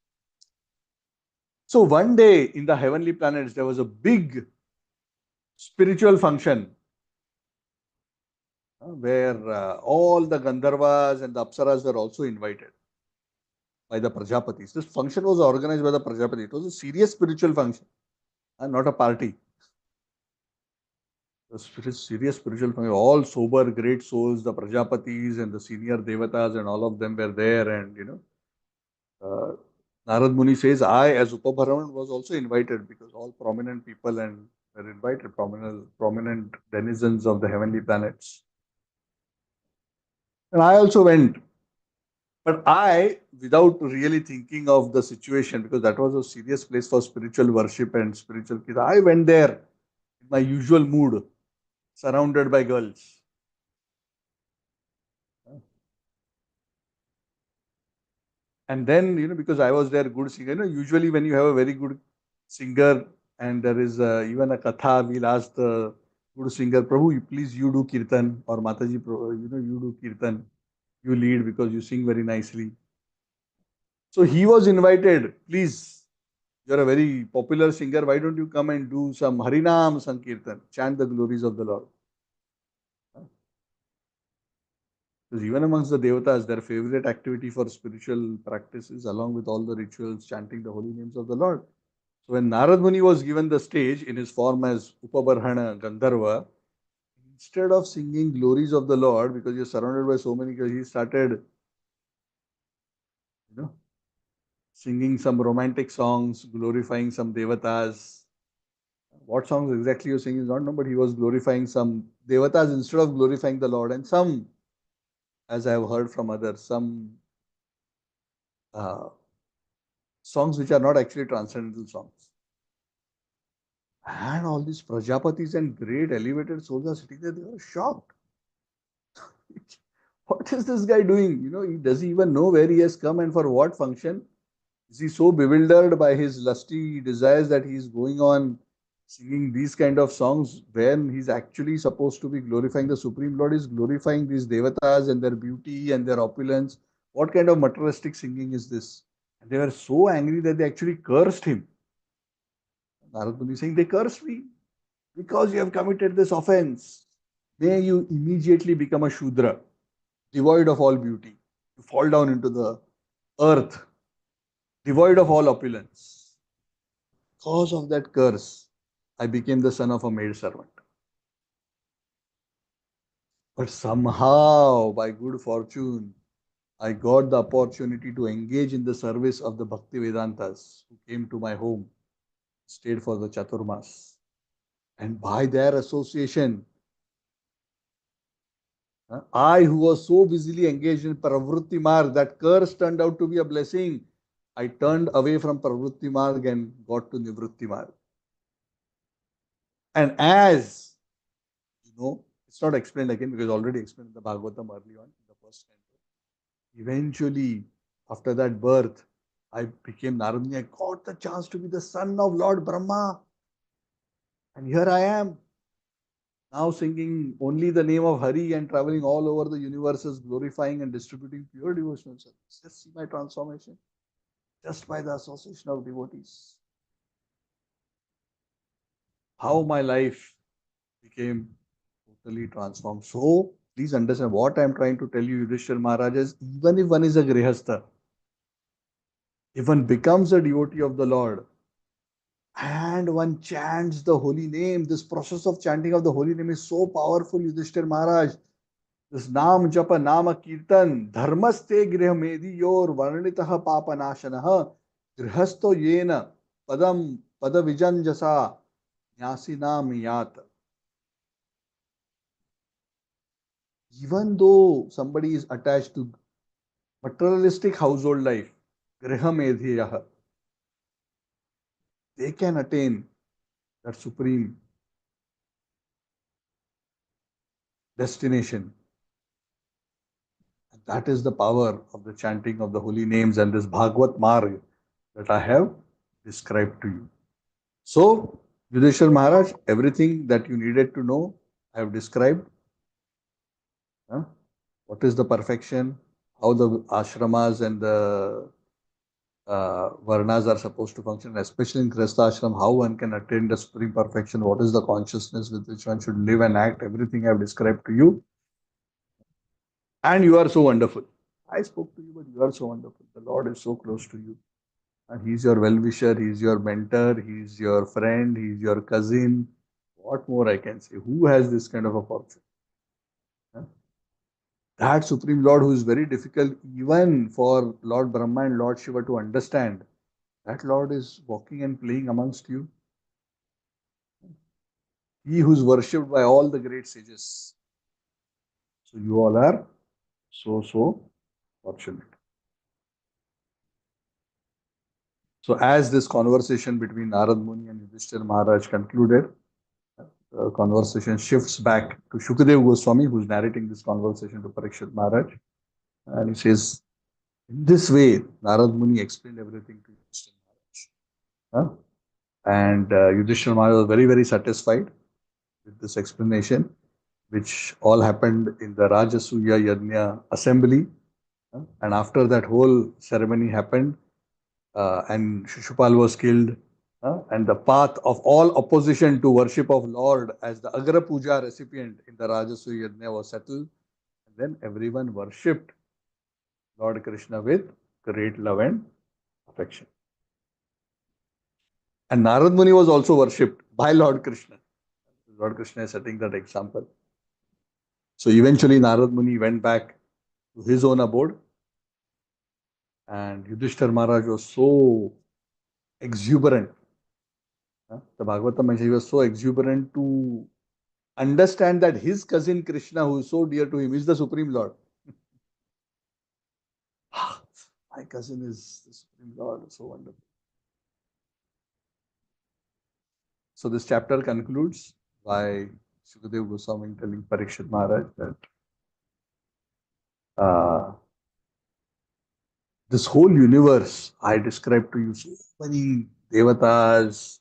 So one day in the heavenly planets, there was a big spiritual function where all the Gandharvas and the Apsaras were also invited by the Prajapatis. This function was organized by the Prajapati. It was a serious spiritual function, not a party. The serious spiritual function. All sober, great souls, the Prajapatis and the senior Devatas and all of them were there. And, Narad Muni says, I as Upabharaman was also invited because all prominent people and were invited, prominent denizens of the heavenly planets. And I also went. But I, without really thinking of the situation, because that was a serious place for spiritual worship and spiritual kids, I went there in my usual mood, surrounded by girls. And then, because I was there, good singer, usually when you have a very good singer and there is even a katha, we'll ask the good singer, Prabhu, please you do kirtan, or Mataji, you do kirtan, you lead because you sing very nicely. So he was invited, please, you're a very popular singer, why don't you come and do some Harinam Sankirtan, chant the glories of the Lord. Because even amongst the Devatas, their favorite activity for spiritual practices, along with all the rituals, chanting the holy names of the Lord. So when Narad Muni was given the stage in his form as Upabarhana Gandharva, instead of singing glories of the Lord, because you're surrounded by so many, he started, you know, singing some romantic songs, glorifying some devatas. What songs exactly you're singing is not known, but he was glorifying some devatas instead of glorifying the Lord. And some, as I have heard from others, some uh, songs which are not actually transcendental songs. And all these Prajapatis and great elevated souls are sitting there, they were shocked. What is this guy doing? He doesn't even know where he has come and for what function. Is he so bewildered by his lusty desires that he is going on singing these kind of songs when he's actually supposed to be glorifying the Supreme Lord? Is glorifying these devatas and their beauty and their opulence. What kind of materialistic singing is this? And they were so angry that they actually cursed him. Narad Muni saying, they cursed me because you have committed this offense. May you immediately become a Shudra, devoid of all beauty. You fall down into the earth, devoid of all opulence. Because of that curse, I became the son of a maid servant. But somehow, by good fortune, I got the opportunity to engage in the service of the Bhakti Vedantas who came to my home, stayed for the Chaturmas. And by their association, I, who was so busily engaged in Pravrutti Marg, that curse turned out to be a blessing. I turned away from Pravrutti Marg and got to Nivrutti Marg. And as it's not explained again because already explained in the Bhagavatam early on in the first canto. Eventually, after that birth, I became Narad. I got the chance to be the son of Lord Brahma. And here I am, now singing only the name of Hari and traveling all over the universes, glorifying and distributing pure devotional service. Just see my transformation, just by the association of devotees. How my life became totally transformed. So, please understand what I am trying to tell you, Yudhishthira Maharaj, is even if one is a Grihastha, if one becomes a devotee of the Lord, and one chants the holy name, this process of chanting of the holy name is so powerful, Yudhishthira Maharaj. This Nam Japa Nama Kirtan Dharmaste Griha Mediyor Varnitaha Papanashanaha Grihasto Yena Padam Padavijanjasa Nyasina Miyat. Even though somebody is attached to materialistic household life, Griha Medhiyaha, they can attain that supreme destination. And that is the power of the chanting of the holy names and this Bhagavad Marg that I have described to you. So, Yudhishthira Maharaj, everything that you needed to know, I have described. What is the perfection, how the ashramas and the varnas are supposed to function, especially in Grihastha ashram, how one can attain the supreme perfection, what is the consciousness with which one should live and act, everything I have described to you. And you are so wonderful. I spoke to you, but you are so wonderful. The Lord is so close to you. And He's your well-wisher, He's your mentor, He's your friend, He's your cousin. What more I can say? Who has this kind of a fortune? That Supreme Lord who is very difficult even for Lord Brahma and Lord Shiva to understand, that Lord is walking and playing amongst you. He who is worshipped by all the great sages. So you all are so fortunate. So as this conversation between Narad Muni and Yudhishthira Maharaj concluded, the conversation shifts back to Shukadev Goswami, who is narrating this conversation to Parikshit Maharaj. And he says, in this way, Narad Muni explained everything to Yudhishthira Maharaj. And Yudhishthira Maharaj was very satisfied with this explanation, which all happened in the Rajasuya Yajna assembly. And after that whole ceremony happened, and Shishupal was killed, and the path of all opposition to worship of Lord as the Agra Puja recipient in the Rajasuya Yajna was settled. And then everyone worshipped Lord Krishna with great love and affection. And Narad Muni was also worshipped by Lord Krishna. Lord Krishna is setting that example. So eventually Narad Muni went back to his own abode, and Yudhishthir Maharaj was so exuberant. The Bhagavatam mentions he was so exuberant to understand that his cousin Krishna, who is so dear to him, is the Supreme Lord. My cousin is the Supreme Lord, so wonderful. So this chapter concludes by Sukadeva Goswami telling Parikshit Maharaj that this whole universe I described to you, so many devatas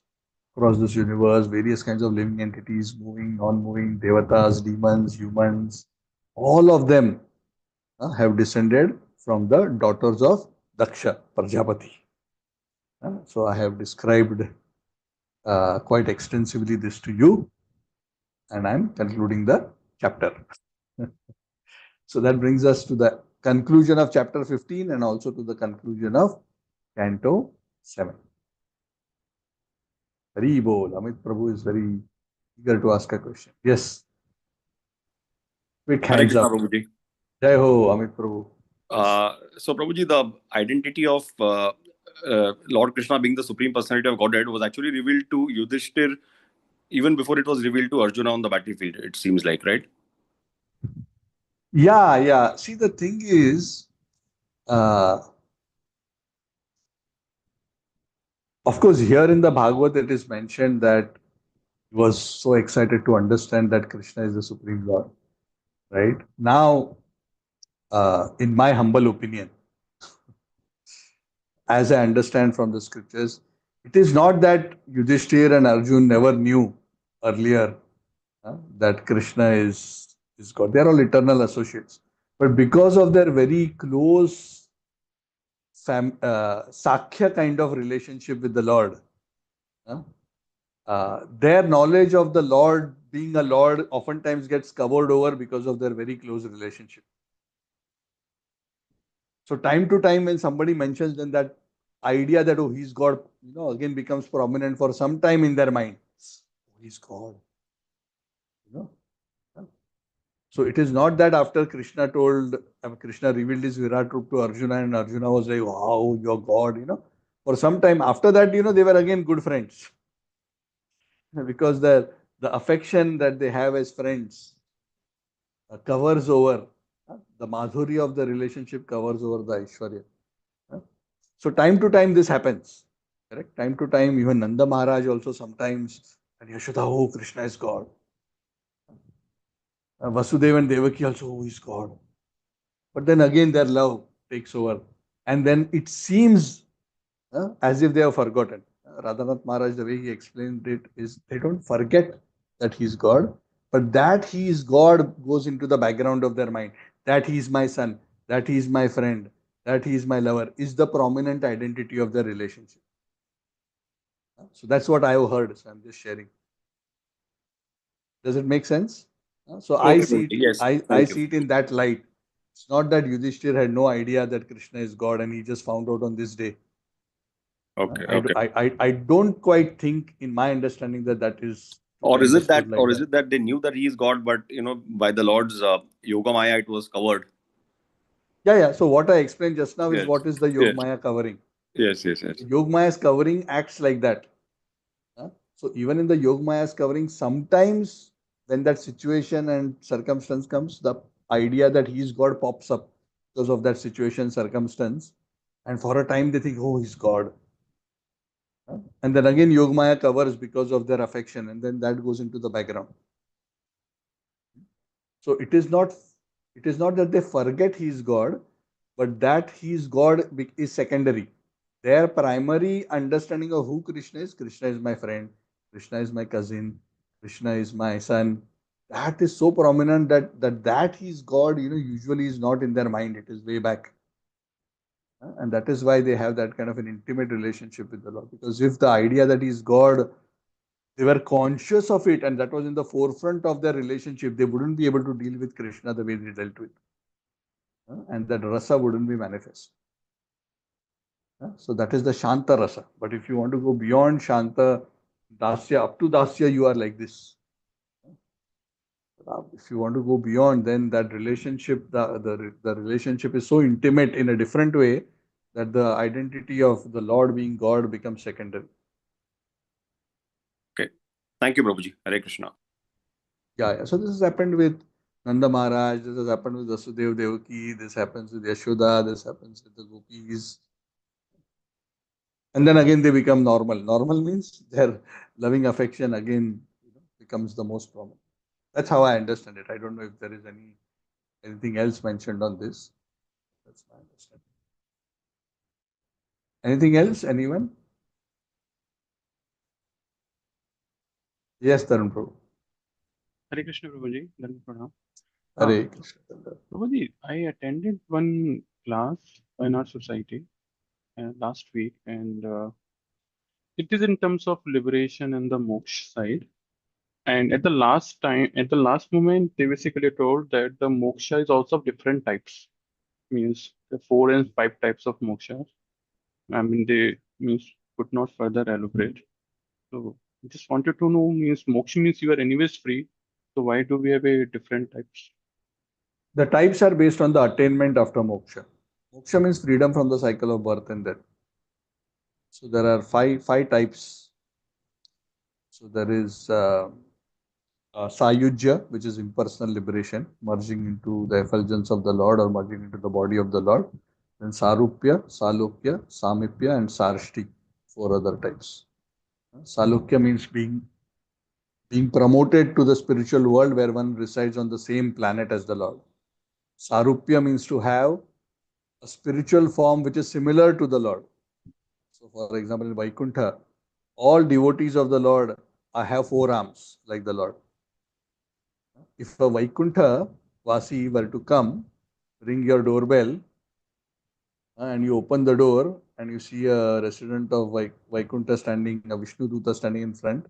across this universe, various kinds of living entities, moving, non-moving, devatas, demons, humans, all of them have descended from the daughters of Daksha, Prajapati. So I have described quite extensively this to you, and I'm concluding the chapter. So that brings us to the conclusion of chapter 15 and also to the conclusion of Canto 7. Hari Bol. Amit Prabhu is very eager to ask a question. Yes. Quick Hare hands Krishna, up. Prabhuji. Jai Ho, Amit Prabhu. So, Prabhuji, the identity of Lord Krishna being the Supreme Personality of Godhead was actually revealed to Yudhishthir even before it was revealed to Arjuna on the battlefield, it seems like, right? Yeah, yeah. See, the thing is, of course, here in the Bhagavad, it is mentioned that he was so excited to understand that Krishna is the Supreme Lord. Right? Now, in my humble opinion, as I understand from the scriptures, it is not that Yudhishthir and Arjun never knew earlier that Krishna is God. They are all eternal associates. But because of their very close Sakhya kind of relationship with the Lord, their knowledge of the Lord being a Lord oftentimes gets covered over because of their very close relationship. So time to time when somebody mentions, then that idea that, oh, he's God, again becomes prominent for some time in their mind. Oh, he's God. You know. So it is not that after Krishna revealed his Virat Roop to Arjuna, and Arjuna was like, wow, you're God. For some time after that, they were again good friends. Because the affection that they have as friends covers over, the madhurya of the relationship covers over the Aishwarya. So time to time this happens. Correct? Time to time, even Nanda Maharaj also sometimes, and Yashoda, oh, Krishna is God. Vasudeva and Devaki also, oh, is God. But then again, their love takes over. And then it seems as if they have forgotten. Radhanath Maharaj, the way he explained it is they don't forget that he is God, but that he is God goes into the background of their mind. That he is my son, that he is my friend, that he is my lover is the prominent identity of their relationship. So that's what I have heard. So I'm just sharing. Does it make sense? So I Okay, see Prabhuji. it. Yes. I Thank you. see it in that light. It's not that Yudhishthir had no idea that Krishna is God and he just found out on this day. Okay. Okay. I don't quite think, in my understanding, that is to be Or is it understood that, like or is that. it that they knew that he is God, but by the Lord's Yoga Maya, it was covered? Yeah, yeah. So what I explained just now is Yes. what is the Yes. Yogmaya covering. Yes. Yes. Yes. Yogmaya's covering acts like that. So even in the Yogmaya's covering, sometimes when that situation and circumstance comes, the idea that he is God pops up because of that situation, circumstance. And for a time they think, oh, he's God. And then again, Yogmaya covers because of their affection, and then that goes into the background. So it is not that they forget he is God, but that he is God is secondary. Their primary understanding of who Krishna is my friend, Krishna is my cousin, Krishna is my son. That is so prominent that he is God, usually is not in their mind. It is way back. And that is why they have that kind of an intimate relationship with the Lord. Because if the idea that he is God, they were conscious of it, and that was in the forefront of their relationship, they wouldn't be able to deal with Krishna the way they dealt with. And that rasa wouldn't be manifest. So that is the Shanta rasa. But if you want to go beyond Shanta, Dasya, up to Dasya, you are like this. If you want to go beyond, then that relationship, the relationship is so intimate in a different way that the identity of the Lord being God becomes secondary. Okay. Thank you, Prabhuji. Hare Krishna. Yeah. So this has happened with Nanda Maharaj, this has happened with Vasudev Devaki, this happens with Yashoda, this happens with the gopis. And then again they become normal. Normal means their loving affection again becomes the most prominent. That's how I understand it. I don't know if there is anything else mentioned on this. That's my understanding. Anything else? Anyone? Yes, Tarun Prabhu. Hare Krishna Prabhuji, Dhanva Pranam. Hare Krishna. Prabhuji, I attended one class in our society last week, and it is in terms of liberation and the moksha side. And at the last moment, they basically told that the moksha is also of different types. Means the 4 and 5 types of moksha. I mean, they means could not further elaborate. So I just wanted to know, means moksha means you are anyways free. So why do we have a different types? The types are based on the attainment after moksha. Moksha means freedom from the cycle of birth and death. So there are five types. So there is Sayujya, which is impersonal liberation, merging into the effulgence of the Lord or merging into the body of the Lord. Then Sarupya, Salokya, Samipya, and Sarshti, 4 other types. Salokya means being promoted to the spiritual world where one resides on the same planet as the Lord. Sarupya means to have a spiritual form which is similar to the Lord. So, for example, in Vaikuntha, all devotees of the Lord have 4 arms like the Lord. If a Vaikuntha Vasi were to come, ring your doorbell, and you open the door and you see a resident of Vaikuntha standing, a Vishnu Duta standing in front,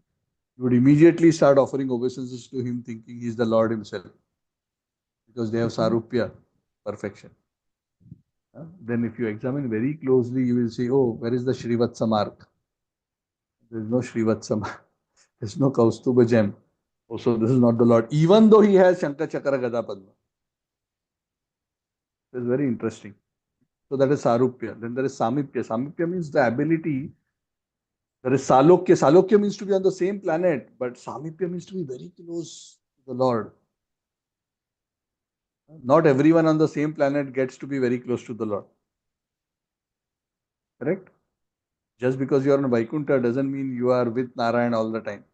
you would immediately start offering obeisances to him, thinking he is the Lord himself, because they have Sarupya, perfection. Then if you examine very closely, you will see, oh, where is the Shrivatsa mark? There is no Shrivatsa mark. There is no Kaustuba gem. Also, this is not the Lord, even though he has Shankha Chakra Gada Padma. It is very interesting. So that is Sarupya. Then there is Samipya. Samipya means the ability. There is Salokya. Salokya means to be on the same planet, but Samipya means to be very close to the Lord. Not everyone on the same planet gets to be very close to the Lord. Correct? Just because you are on Vaikuntha doesn't mean you are with Narayan all the time.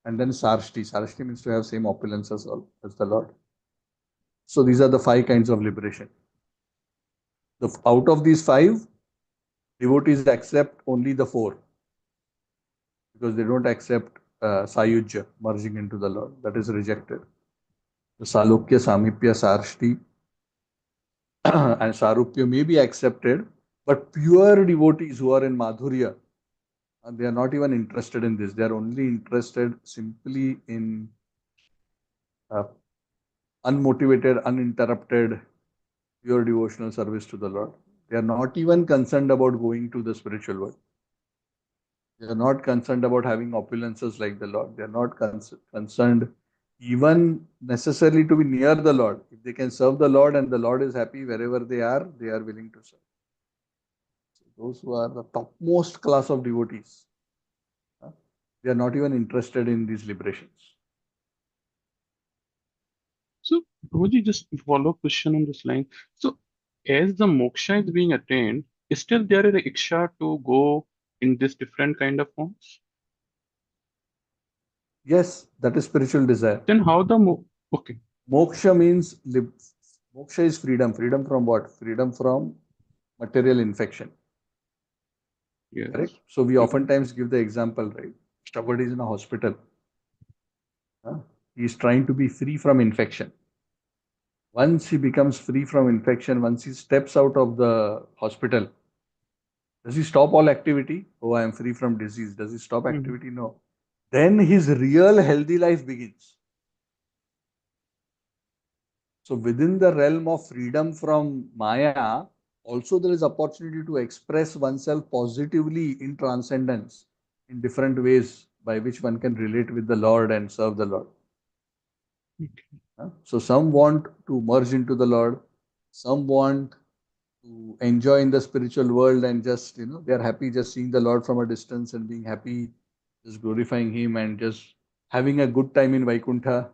And then Sarshti. Sarshti means to have same opulence as the Lord. So these are the 5 kinds of liberation. Out of these 5, devotees accept only the 4, because they don't accept Sayujya, merging into the Lord. That is rejected. The Salokya, Samipya, Sarshti and Sarupya may be accepted, but pure devotees who are in Madhurya, they are not even interested in this. They are only interested simply in uh, unmotivated, uninterrupted, pure devotional service to the Lord. They are not even concerned about going to the spiritual world. They are not concerned about having opulences like the Lord. They are not concerned even necessarily to be near the Lord. If they can serve the Lord and the Lord is happy wherever they are willing to serve. So those who are the topmost class of devotees, they are not even interested in these liberations. So, Prabhuji, just follow question on this line. So, as the moksha is being attained, is still there an iksha to go in this different kind of forms? Yes, that is spiritual desire. Then how the okay. Moksha means moksha is freedom. Freedom from what? Freedom from material infection. Yes. Correct? So we oftentimes give the example, right? Somebody is in a hospital. He is trying to be free from infection. Once he becomes free from infection, once he steps out of the hospital, does he stop all activity? Oh, I am free from disease. Does he stop activity? No. Then his real healthy life begins. So within the realm of freedom from Maya, also there is opportunity to express oneself positively in transcendence in different ways by which one can relate with the Lord and serve the Lord. So some want to merge into the Lord, some want to enjoy in the spiritual world and just, they are happy just seeing the Lord from a distance and being happy, just glorifying Him and just having a good time in Vaikuntha.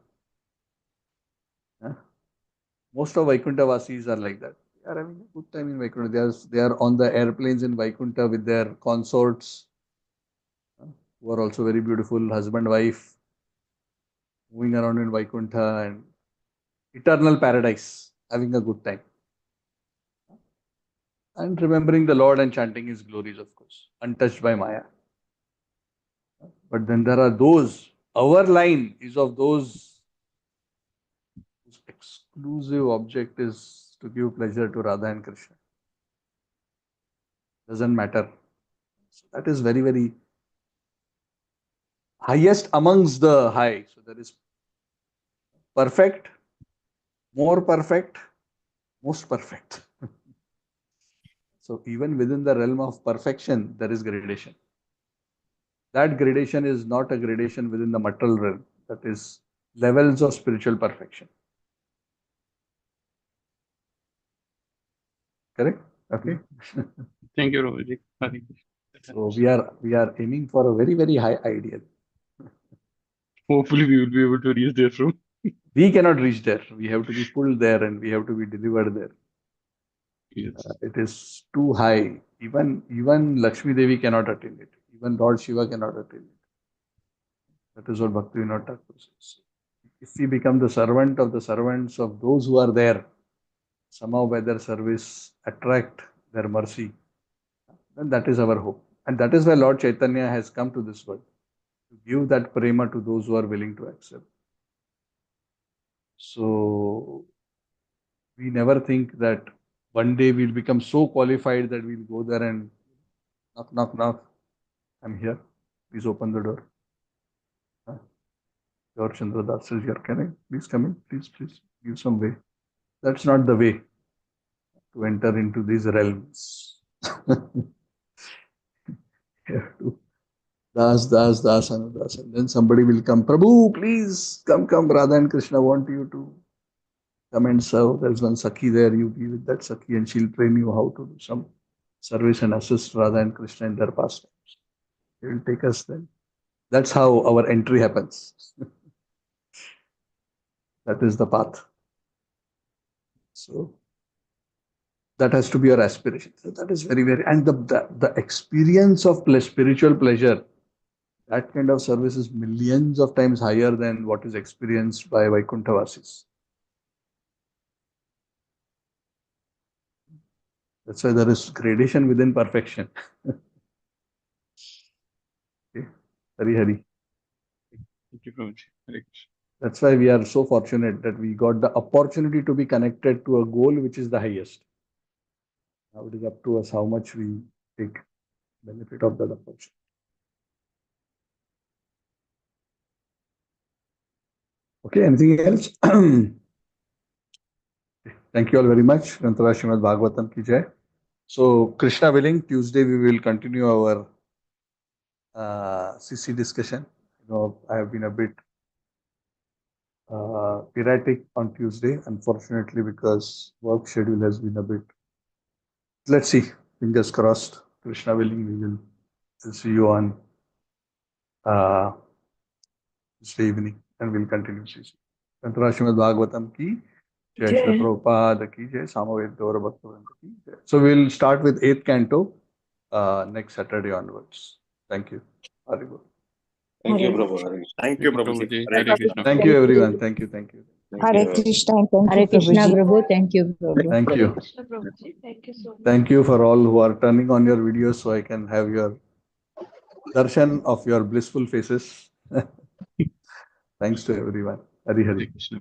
Most of Vaikuntha Vasis are like that. They are having a good time in Vaikuntha. They are on the airplanes in Vaikuntha with their consorts, who are also very beautiful, husband, wife, moving around in Vaikuntha and eternal paradise, having a good time. And remembering the Lord and chanting His glories, of course, untouched by Maya. But then there are those, our line is of those whose exclusive object is to give pleasure to Radha and Krishna. Doesn't matter. So that is very, very highest amongst the high. So there is perfect, more perfect, most perfect. So even within the realm of perfection, there is gradation. That gradation is not a gradation within the material realm. That is levels of spiritual perfection. Correct? Okay. Thank you, Prabhuji. Hare Krishna. So we are aiming for a very, very high ideal. Hopefully, we will be able to reach there from. We cannot reach there. We have to be pulled there and we have to be delivered there. Yes. It is too high. Even Lakshmi Devi cannot attain it. Even Lord Shiva cannot attain it. That is what Bhaktivinoda Thakur says. If we become the servant of the servants of those who are there, somehow by their service attract their mercy, then that is our hope. And that is why Lord Chaitanya has come to this world, to give that prema to those who are willing to accept. So we never think that one day we'll become so qualified that we'll go there and knock, knock, knock. I'm here. Please open the door. Your Chandra Das is here. Can I please come in? Please give some way. That's not the way to enter into these realms. Das, Anudas. And then somebody will come, Prabhu, please come, Radha and Krishna want you to come and serve. There's one Sakhi there, you be with that Sakhi and she'll train you how to do some service and assist Radha and Krishna in their pastimes. They will take us then. That's how our entry happens. That is the path. So that has to be your aspiration. So that is very, very, and the experience of spiritual pleasure, that kind of service is millions of times higher than what is experienced by Vaikuntha Vasis. That's why there is gradation within perfection. Okay. Hari. Thank you, Prabhuji. Hare Krishna. That's why we are so fortunate that we got the opportunity to be connected to a goal which is the highest. Now it is up to us how much we take benefit of that opportunity. Okay, anything else? Thank you all very much. Grantara Srimad Bhagavatam ki jai. So, Krishna willing, Tuesday we will continue our CC discussion. I have been a bit erratic on Tuesday, unfortunately, because work schedule has been a bit. Let's see. Fingers crossed. Krishna willing, we will see you on this evening, and we'll continue CC. Grantara Srimad Bhagavatam ki jai, Srila Prabhupada ki jai, Samaved Gaura Bhaktivinoda ki jai. So we'll start with 8th canto next Saturday onwards. Thank you. Haribo. Thank you, Prabhu. Thank you, Prabhuji. Hare Krishna. Thank you, everyone. Thank you. Hare Krishna. Thank Hare you, Krishna, Prabhuji. Prabhu. Thank you, Prabhu. Thank you. Thank you so much. Thank you for all who are turning on your videos so I can have your darshan of your blissful faces. Thanks to everyone. Hari Hari. Hare Krishna.